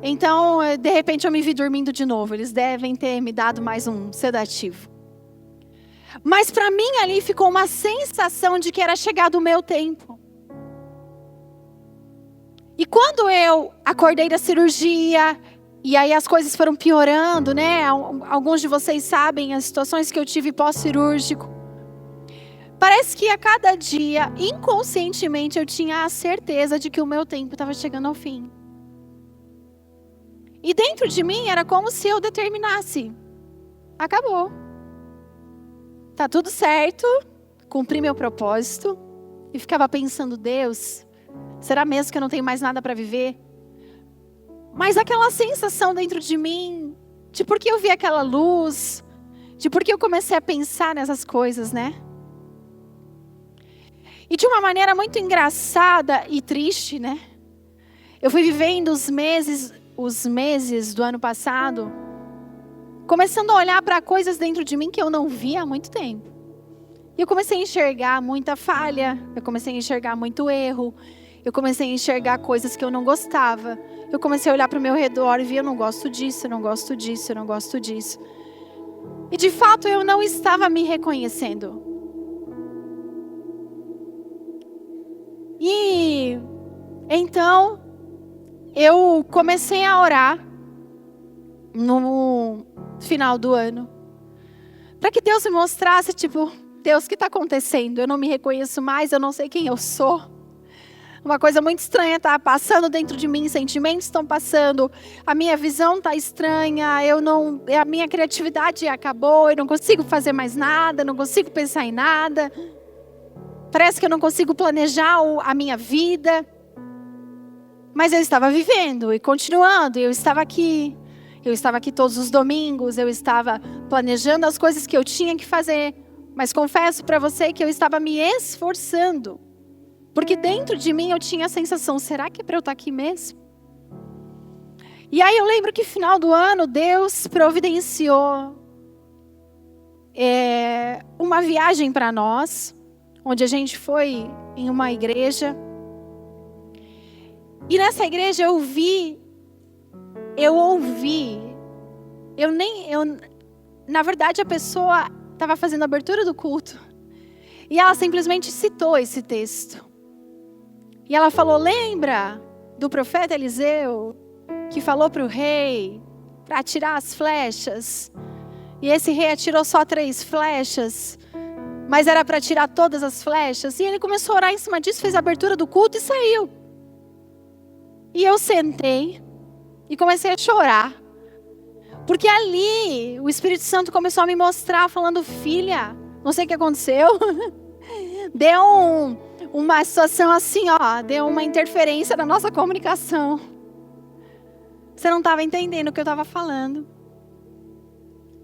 Então, de repente, eu me vi dormindo de novo. Eles devem ter me dado mais um sedativo. Mas para mim ali ficou uma sensação de que era chegado o meu tempo. E quando eu acordei da cirurgia, e aí as coisas foram piorando, né? Alguns de vocês sabem as situações que eu tive pós-cirúrgico. Parece que a cada dia, inconscientemente, eu tinha a certeza de que o meu tempo estava chegando ao fim. E dentro de mim era como se eu determinasse. Acabou. Tá tudo certo. Cumpri meu propósito. E ficava pensando, Deus, será mesmo que eu não tenho mais nada para viver? Mas aquela sensação dentro de mim, de por que eu vi aquela luz, de por que eu comecei a pensar nessas coisas, né? E de uma maneira muito engraçada e triste, né? Eu fui vivendo os meses do ano passado, começando a olhar para coisas dentro de mim que eu não via há muito tempo. E eu comecei a enxergar muita falha, eu comecei a enxergar muito erro, eu comecei a enxergar coisas que eu não gostava. Eu comecei a olhar para o meu redor e vi, eu não gosto disso, eu não gosto disso, eu não gosto disso. E de fato eu não estava me reconhecendo. E então eu comecei a orar no final do ano, para que Deus me mostrasse, tipo, Deus, o que está acontecendo? Eu não me reconheço mais, eu não sei quem eu sou. Uma coisa muito estranha está passando dentro de mim, sentimentos estão passando, a minha visão está estranha, a minha criatividade acabou, eu não consigo fazer mais nada, não consigo pensar em nada. Parece que eu não consigo planejar a minha vida. Mas eu estava vivendo e continuando, eu estava aqui todos os domingos, eu estava planejando as coisas que eu tinha que fazer. Mas confesso para você que eu estava me esforçando. Porque dentro de mim eu tinha a sensação, será que é para eu estar aqui mesmo? E aí eu lembro que no final do ano Deus providenciou uma viagem para nós, onde a gente foi em uma igreja. E nessa igreja eu ouvi, na verdade a pessoa estava fazendo a abertura do culto. E ela simplesmente citou esse texto. E ela falou, lembra do profeta Eliseu, que falou para o rei, para atirar as flechas. E esse rei atirou só 3 flechas. mas era para tirar todas as flechas. E ele começou a orar em cima disso, fez a abertura do culto e saiu. E eu sentei e comecei a chorar. Porque ali o Espírito Santo começou a me mostrar, falando: filha, não sei o que aconteceu. Deu uma situação assim, ó, deu uma interferência na nossa comunicação. Você não estava entendendo o que eu estava falando.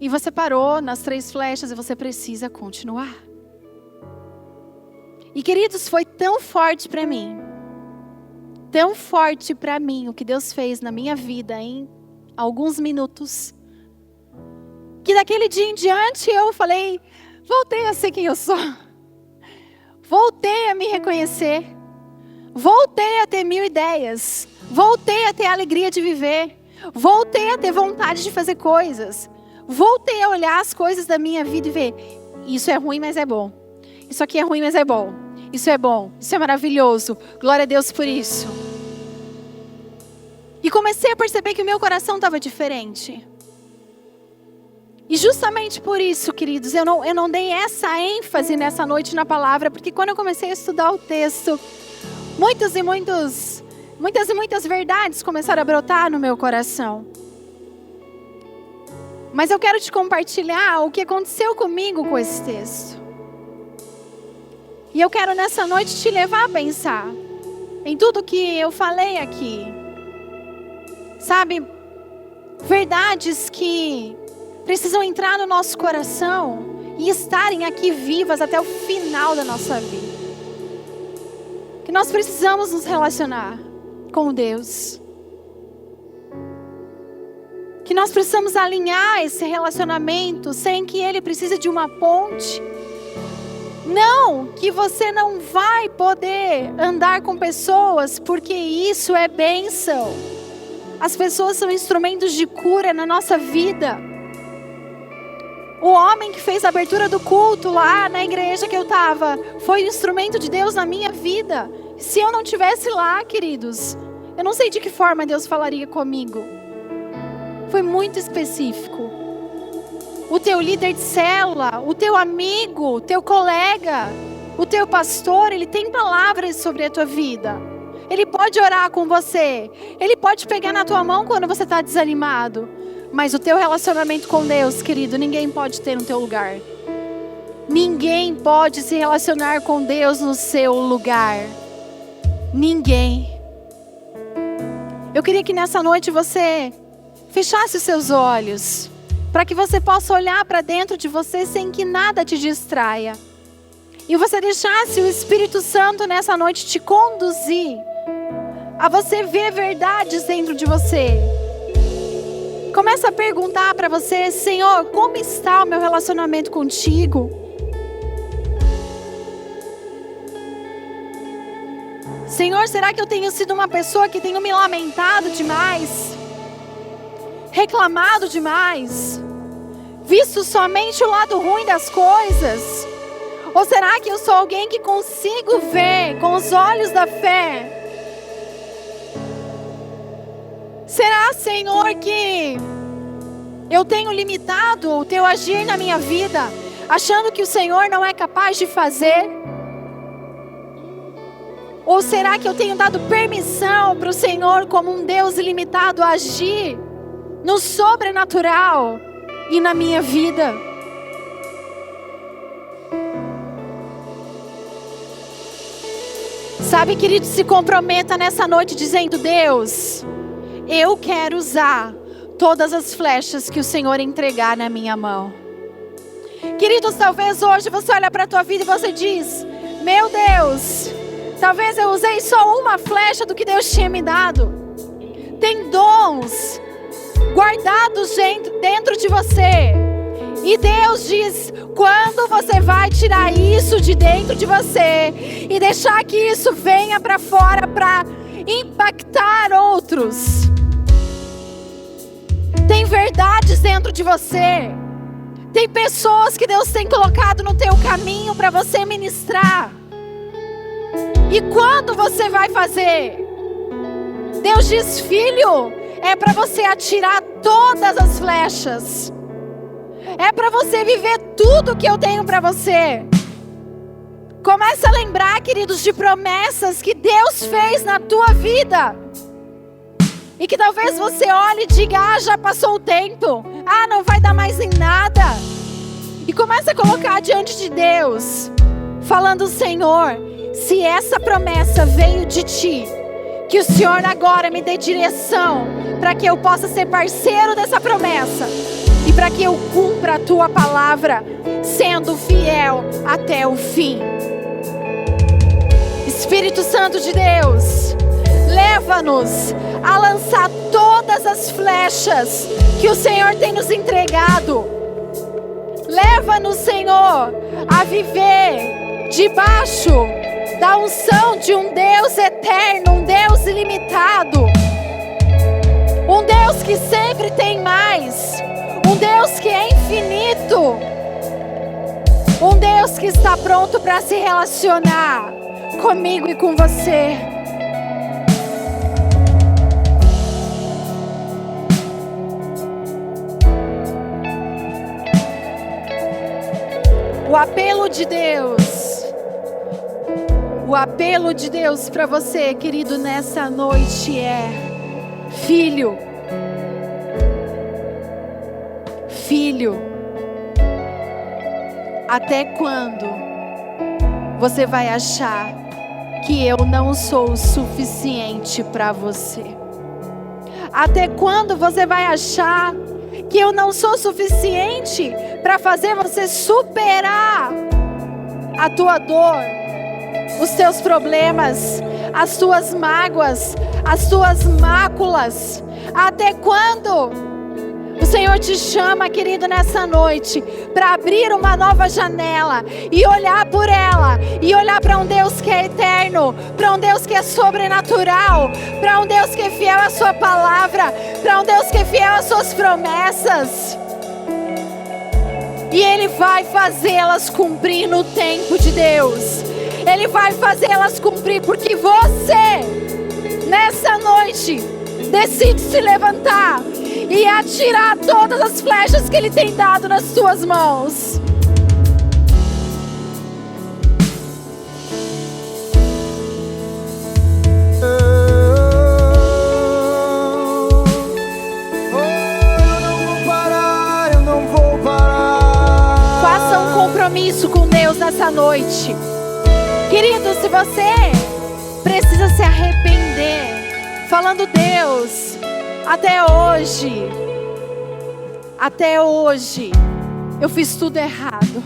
E você parou nas 3 flechas e você precisa continuar. E queridos, foi tão forte para mim. Tão forte para mim o que Deus fez na minha vida em alguns minutos. Que daquele dia em diante eu falei, voltei a ser quem eu sou. Voltei a me reconhecer. Voltei a ter 1000 ideias. Voltei a ter a alegria de viver. Voltei a ter vontade de fazer coisas. Voltei a olhar as coisas da minha vida e ver: isso é ruim, mas é bom. Isso aqui é ruim, mas é bom. Isso é bom. Isso é maravilhoso. Glória a Deus por isso. E comecei a perceber que o meu coração estava diferente. E justamente por isso, queridos, eu não dei essa ênfase nessa noite na palavra, porque quando eu comecei a estudar o texto, muitas e muitas verdades começaram a brotar no meu coração. Mas eu quero te compartilhar o que aconteceu comigo com esse texto. E eu quero nessa noite te levar a pensar em tudo que eu falei aqui. Sabe, verdades que precisam entrar no nosso coração e estarem aqui vivas até o final da nossa vida. Que nós precisamos nos relacionar com Deus. Que nós precisamos alinhar esse relacionamento sem que ele precise de uma ponte. Não, que você não vai poder andar com pessoas, porque isso é bênção. As pessoas são instrumentos de cura na nossa vida. O homem que fez a abertura do culto lá na igreja que eu estava, foi um instrumento de Deus na minha vida. Se eu não estivesse lá, queridos, eu não sei de que forma Deus falaria comigo. Foi muito específico. O teu líder de célula, o teu amigo, o teu colega, o teu pastor, ele tem palavras sobre a tua vida. Ele pode orar com você. Ele pode pegar na tua mão quando você está desanimado. Mas o teu relacionamento com Deus, querido, ninguém pode ter no teu lugar. Ninguém pode se relacionar com Deus no seu lugar. Ninguém. Eu queria que nessa noite você fechasse os seus olhos, para que você possa olhar para dentro de você sem que nada te distraia. E você deixasse o Espírito Santo nessa noite te conduzir a você ver verdades dentro de você. Começa a perguntar para você: Senhor, como está o meu relacionamento contigo? Senhor, será que eu tenho sido uma pessoa que tenho me lamentado demais? Reclamado demais? Visto somente o lado ruim das coisas? Ou será que eu sou alguém que consigo ver com os olhos da fé? Será, Senhor, que eu tenho limitado o teu agir na minha vida, achando que o Senhor não é capaz de fazer? Ou será que eu tenho dado permissão para o Senhor, como um Deus ilimitado, agir no sobrenatural e na minha vida? Sabe, querido, se comprometa nessa noite dizendo: Deus, eu quero usar todas as flechas que o Senhor entregar na minha mão. Queridos, talvez hoje você olha para a tua vida e você diz: meu Deus, talvez eu usei só uma flecha do que Deus tinha me dado. Tem dons guardados dentro de você. E Deus diz: quando você vai tirar isso de dentro de você e deixar que isso venha para fora para impactar outros. Tem verdades dentro de você. Tem pessoas que Deus tem colocado no teu caminho para você ministrar. E quando você vai fazer? Deus diz: filho, é para você atirar todas as flechas. É para você viver tudo que eu tenho para você. Começa a lembrar, queridos, de promessas que Deus fez na tua vida. E que talvez você olhe e diga, já passou o tempo. Não vai dar mais em nada. E começa a colocar diante de Deus, falando, Senhor, se essa promessa veio de Ti, que o Senhor agora me dê direção, para que eu possa ser parceiro dessa promessa. E para que eu cumpra a Tua palavra, sendo fiel até o fim. Espírito Santo de Deus, leva-nos a lançar todas as flechas que o Senhor tem nos entregado. Leva-nos, Senhor, a viver debaixo da unção de um Deus eterno, um Deus ilimitado. Um Deus que sempre tem mais. Um Deus que é infinito. Um Deus que está pronto para se relacionar comigo e com você. O apelo de Deus para você, querido, nessa noite é: filho, até quando você vai achar que eu não sou o suficiente para você? Até quando você vai achar que eu não sou suficiente para fazer você superar a tua dor, os teus problemas, as tuas mágoas, as tuas máculas? Até quando? O Senhor te chama, querido, nessa noite, para abrir uma nova janela e olhar por ela, e olhar para um Deus que é eterno, para um Deus que é sobrenatural, para um Deus que é fiel à sua palavra, para um Deus que é fiel às suas promessas. E Ele vai fazê-las cumprir no tempo de Deus. Ele vai fazê-las cumprir porque você, nessa noite, decide se levantar e atirar todas as flechas que Ele tem dado nas suas mãos. Eu não vou parar. Faça um compromisso com Deus nessa noite. Querido, se você precisa se arrepender, falando, Deus, até hoje eu fiz tudo errado.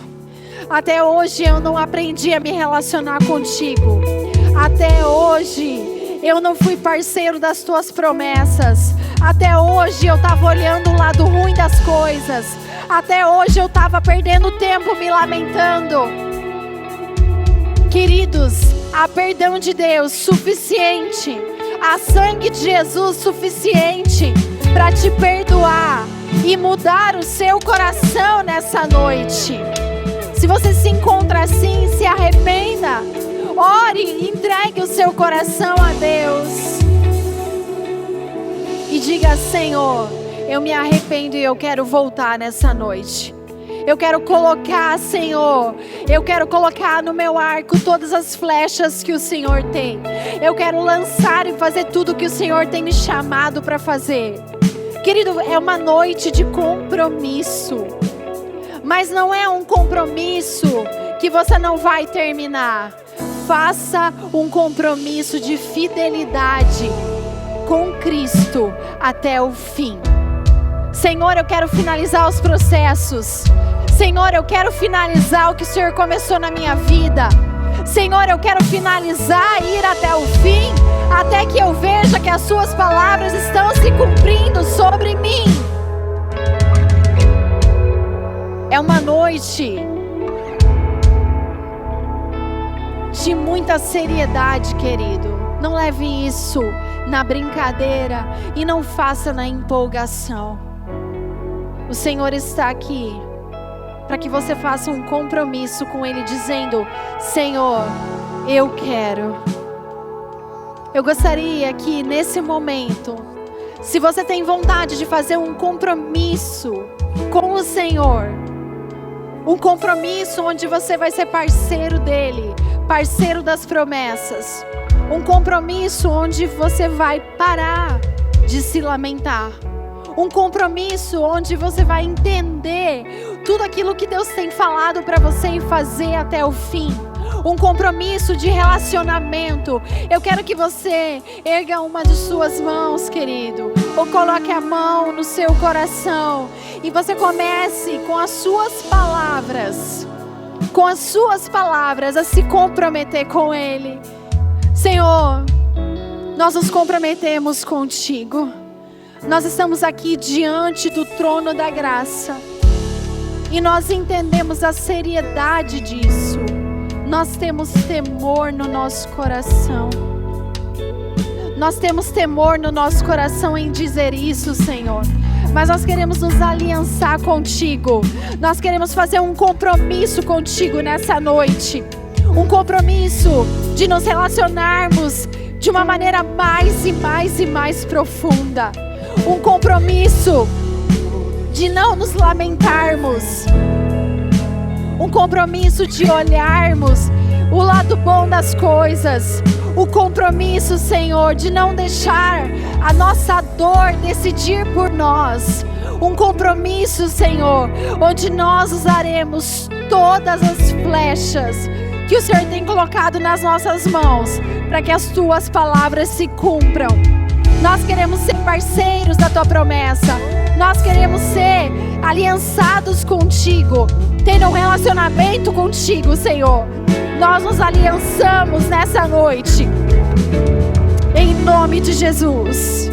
Até hoje eu não aprendi a me relacionar contigo. Até hoje eu não fui parceiro das tuas promessas. Até hoje eu estava olhando o lado ruim das coisas. Até hoje eu estava perdendo tempo me lamentando. Queridos, há perdão de Deus suficiente, há sangue de Jesus suficiente para te perdoar e mudar o seu coração nessa noite. Se você se encontra assim, se arrependa, ore e entregue o seu coração a Deus e diga: Senhor, eu me arrependo e eu quero voltar nessa noite. Eu quero colocar, Senhor, eu quero colocar no meu arco todas as flechas que o Senhor tem. Eu quero lançar e fazer tudo que o Senhor tem me chamado para fazer. Querido, é uma noite de compromisso. Mas não é um compromisso que você não vai terminar. Faça um compromisso de fidelidade com Cristo até o fim. Senhor, eu quero finalizar os processos. Senhor, eu quero finalizar o que o Senhor começou na minha vida. Senhor, eu quero finalizar e ir até o fim, até que eu veja que as suas palavras estão se cumprindo sobre mim. É uma noite de muita seriedade, querido. Não leve isso na brincadeira e não faça na empolgação. O Senhor está aqui para que você faça um compromisso com Ele, dizendo: Senhor, eu quero. Eu gostaria que nesse momento, se você tem vontade de fazer um compromisso com o Senhor, um compromisso onde você vai ser parceiro dEle, parceiro das promessas. Um compromisso onde você vai parar de se lamentar. Um compromisso onde você vai entender tudo aquilo que Deus tem falado para você e fazer até o fim. Um compromisso de relacionamento. Eu quero que você erga uma de suas mãos, querido, ou coloque a mão no seu coração e você comece com as suas palavras, a se comprometer com Ele. Senhor, nós nos comprometemos contigo. Nós estamos aqui diante do trono da graça e nós entendemos a seriedade disso. Nós temos temor no nosso coração. Nós temos temor no nosso coração em dizer isso, Senhor. Mas nós queremos nos aliançar contigo. Nós queremos fazer um compromisso contigo nessa noite. Um compromisso de nos relacionarmos de uma maneira mais e mais e mais profunda. Um compromisso de não nos lamentarmos. Um compromisso de olharmos o lado bom das coisas. O compromisso, Senhor, de não deixar a nossa dor decidir por nós. Um compromisso, Senhor, onde nós usaremos todas as flechas que o Senhor tem colocado nas nossas mãos, para que as tuas palavras se cumpram. Nós queremos ser parceiros da tua promessa. Nós queremos ser aliançados contigo, tendo um relacionamento contigo, Senhor. Nós nos aliançamos nessa noite, em nome de Jesus.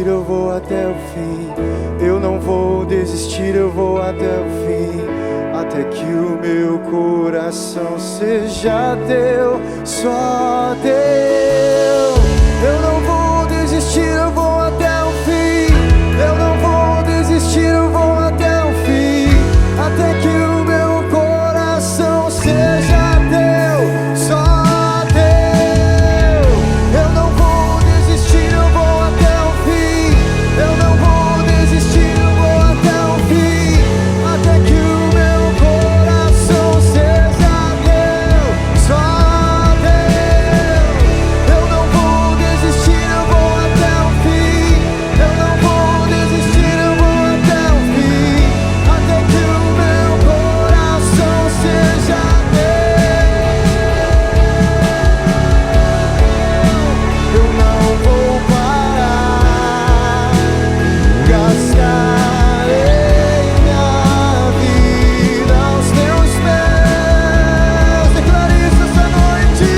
Eu vou até o fim. Eu não vou desistir, eu vou até o fim. Até que o meu coração seja teu, só teu. Eu não vou desistir, eu vou até o fim. Eu não vou desistir, eu vou até o fim. Até que o meu coração seja teu, só teu. Eu não vou desistir, eu vou até o fim. Eu não vou desistir, eu vou até o fim. Até que o meu coração seja teu, só teu. Eu não vou desistir, eu vou até o fim. Eu não vou desistir, eu vou até o fim. Até que o meu coração seja teu. Eu não vou parar. Gastarei minha vida aos teus pés. Declare isso essa noite.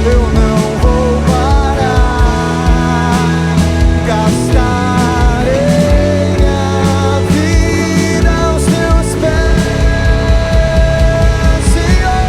Eu não vou parar. Gastarei minha vida aos teus pés, Senhor.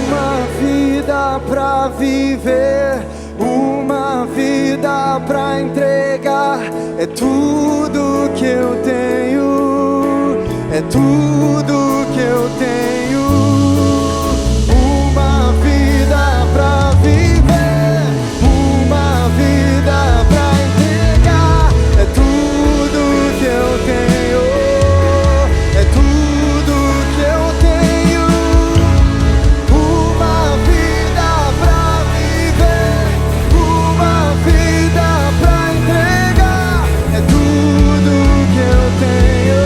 Uma vida pra viver, uma vida pra entregar. É tudo que eu tenho, é tudo que eu tenho. Uma vida pra viver, uma vida pra entregar. É tudo que eu tenho, é tudo que eu tenho. Uma vida pra viver, uma vida pra entregar. É tudo que eu tenho.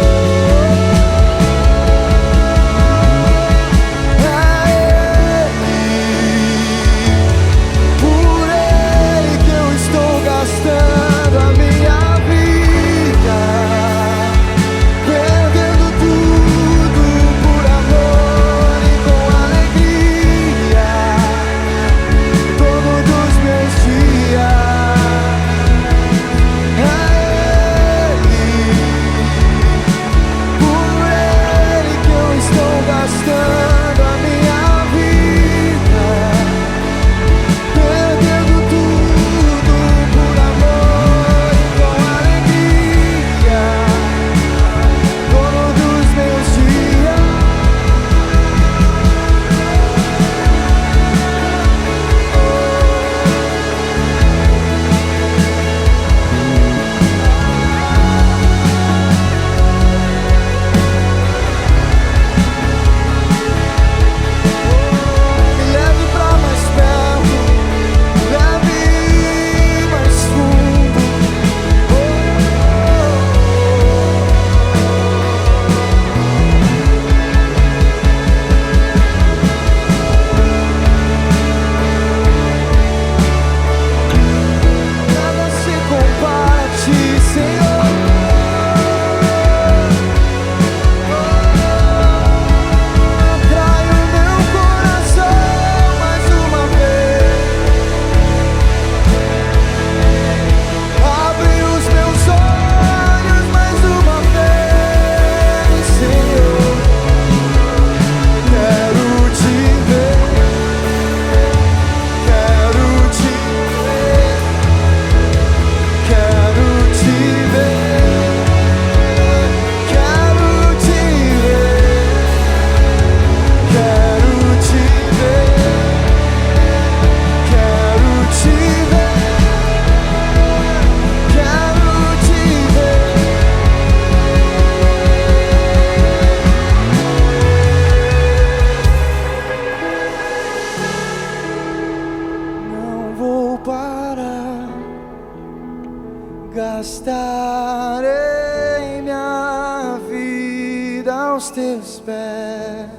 aos teus pés.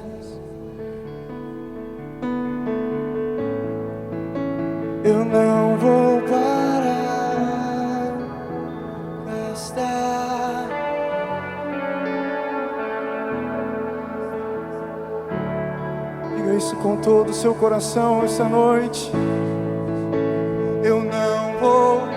Eu não vou parar pra estar. Diga isso com todo o seu coração essa noite. Eu não vou.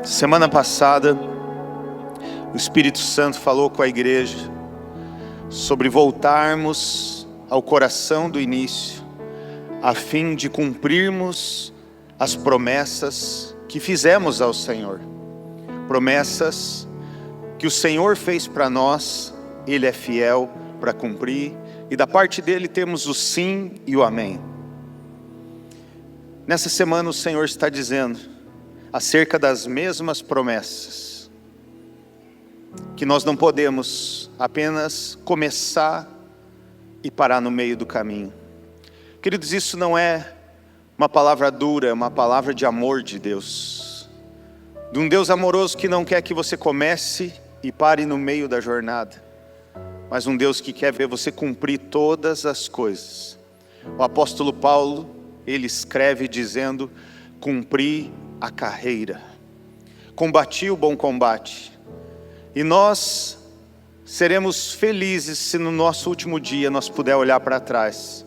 Semana passada, o Espírito Santo falou com a igreja sobre voltarmos ao coração do início, a fim de cumprirmos as promessas que fizemos ao Senhor. Promessas que o Senhor fez para nós, Ele é fiel para cumprir, e da parte dele temos o sim e o amém. Nessa semana o Senhor está dizendo acerca das mesmas promessas, que nós não podemos apenas começar e parar no meio do caminho. Queridos, isso não é uma palavra dura, é uma palavra de amor de Deus, de um Deus amoroso que não quer que você comece e pare no meio da jornada, mas um Deus que quer ver você cumprir todas as coisas. O apóstolo Paulo, ele escreve dizendo: cumpri a carreira, combati o bom combate. E nós seremos felizes se no nosso último dia nós puder olhar para trás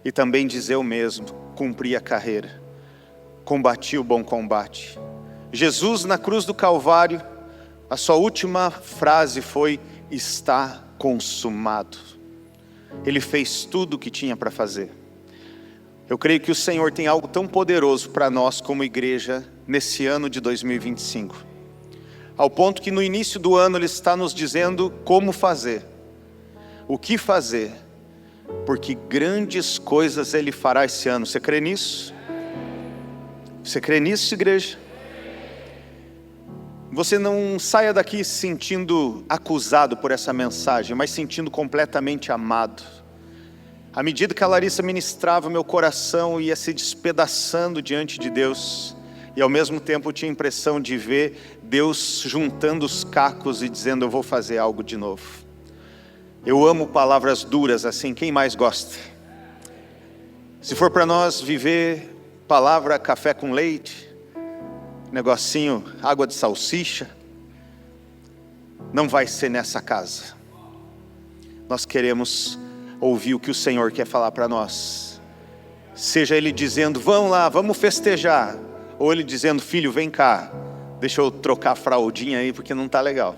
e também dizer o mesmo: cumpri a carreira, combati o bom combate. Jesus, na cruz do Calvário, a sua última frase foi: está consumado. Ele fez tudo o que tinha para fazer. Eu creio que o Senhor tem algo tão poderoso para nós como igreja nesse ano de 2025, ao ponto que no início do ano Ele está nos dizendo como fazer, o que fazer, porque grandes coisas Ele fará esse ano. Você crê nisso? Você crê nisso, igreja? Você não saia daqui se sentindo acusado por essa mensagem, mas sentindo completamente amado. À medida que a Larissa ministrava, meu coração ia se despedaçando diante de Deus, e ao mesmo tempo eu tinha a impressão de ver Deus juntando os cacos e dizendo: eu vou fazer algo de novo. Eu amo palavras duras assim, quem mais gosta? Se for para nós viver palavra café com leite, negocinho, água de salsicha, não vai ser nessa casa. Nós queremos ouvir o que o Senhor quer falar para nós, seja Ele dizendo: vamos lá, vamos festejar, ou Ele dizendo: filho, vem cá, deixa eu trocar a fraldinha aí porque não está legal.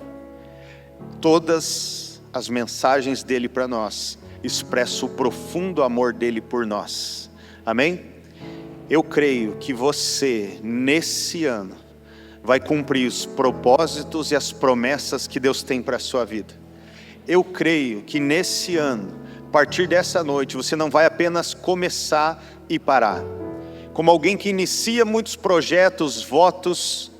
Todas as mensagens dEle para nós expressam o profundo amor dEle por nós, amém? Eu creio que você, nesse ano, vai cumprir os propósitos e as promessas que Deus tem para a sua vida. Eu creio que nesse ano, a partir dessa noite, você não vai apenas começar e parar. Como alguém que inicia muitos projetos, votos,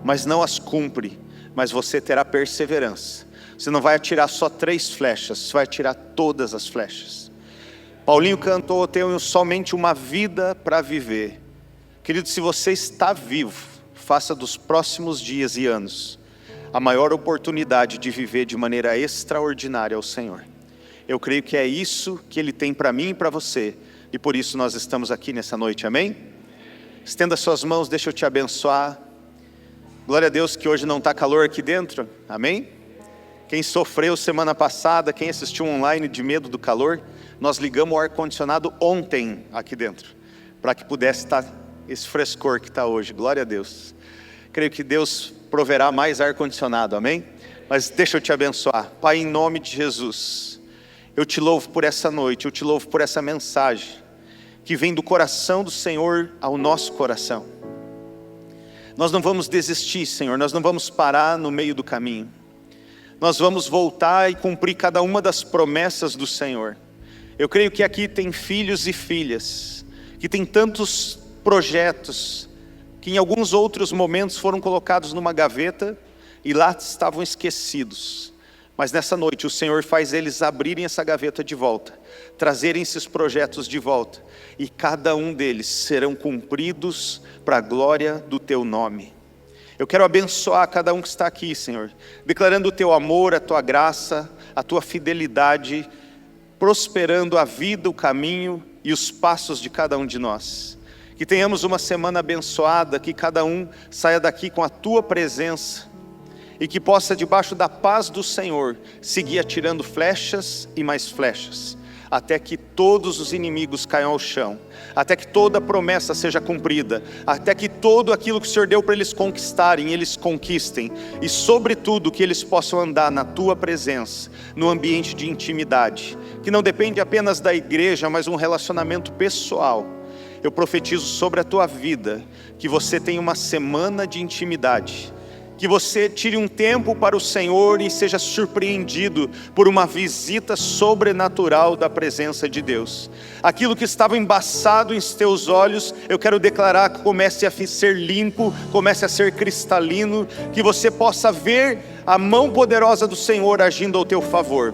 mas não as cumpre, mas você terá perseverança. Você não vai atirar só 3 flechas, você vai atirar todas as flechas. Paulinho cantou: tenho somente uma vida para viver. Querido, se você está vivo, faça dos próximos dias e anos a maior oportunidade de viver de maneira extraordinária ao Senhor. Eu creio que é isso que Ele tem para mim e para você, e por isso nós estamos aqui nessa noite, amém? Estenda suas mãos, deixa eu te abençoar. Glória a Deus que hoje não está calor aqui dentro, amém? Quem sofreu semana passada, quem assistiu online de medo do calor, nós ligamos o ar-condicionado ontem aqui dentro, para que pudesse estar esse frescor que está hoje, glória a Deus. Creio que Deus proverá mais ar-condicionado, amém? Mas deixa eu te abençoar. Pai, em nome de Jesus, eu te louvo por essa noite, eu te louvo por essa mensagem, que vem do coração do Senhor ao nosso coração. Nós não vamos desistir, Senhor, nós não vamos parar no meio do caminho. Nós vamos voltar e cumprir cada uma das promessas do Senhor. Eu creio que aqui tem filhos e filhas, que tem tantos projetos, que em alguns outros momentos foram colocados numa gaveta, e lá estavam esquecidos, mas nessa noite o Senhor faz eles abrirem essa gaveta de volta, trazerem esses projetos de volta, e cada um deles serão cumpridos para a glória do Teu nome. Eu quero abençoar cada um que está aqui, Senhor, declarando o Teu amor, a Tua graça, a Tua fidelidade, prosperando a vida, o caminho e os passos de cada um de nós. Que tenhamos uma semana abençoada, que cada um saia daqui com a Tua presença, e que possa, debaixo da paz do Senhor, seguir atirando flechas e mais flechas, até que todos os inimigos caiam ao chão, até que toda promessa seja cumprida, até que todo aquilo que o Senhor deu para eles conquistarem, eles conquistem, e sobretudo que eles possam andar na Tua presença, no ambiente de intimidade, que não depende apenas da igreja, mas um relacionamento pessoal. Eu profetizo sobre a tua vida, que você tenha uma semana de intimidade, que você tire um tempo para o Senhor e seja surpreendido por uma visita sobrenatural da presença de Deus. Aquilo que estava embaçado em teus olhos, eu quero declarar que comece a ser limpo, comece a ser cristalino, que você possa ver a mão poderosa do Senhor agindo ao teu favor.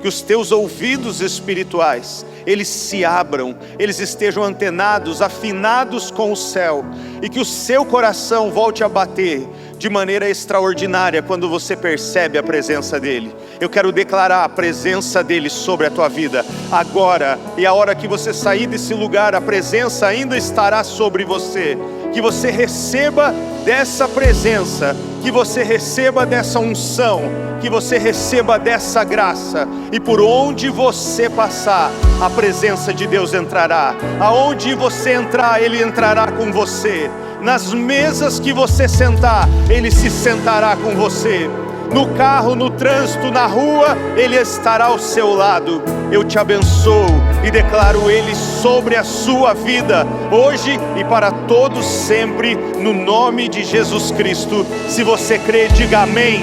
Que os teus ouvidos espirituais, eles se abram, eles estejam antenados, afinados com o céu, e que o seu coração volte a bater de maneira extraordinária quando você percebe a presença dEle. Eu quero declarar a presença dEle sobre a tua vida, agora, e a hora que você sair desse lugar, a presença ainda estará sobre você. Que você receba dessa presença, que você receba dessa unção, que você receba dessa graça, e por onde você passar, a presença de Deus entrará. Aonde você entrar, Ele entrará com você. Nas mesas que você sentar, Ele se sentará com você. No carro, no trânsito, na rua, Ele estará ao seu lado. Eu te abençoo e declaro Ele sobre a sua vida, hoje e para todos sempre, no nome de Jesus Cristo. Se você crê, diga amém.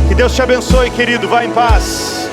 Que Deus te abençoe, querido, vá em paz.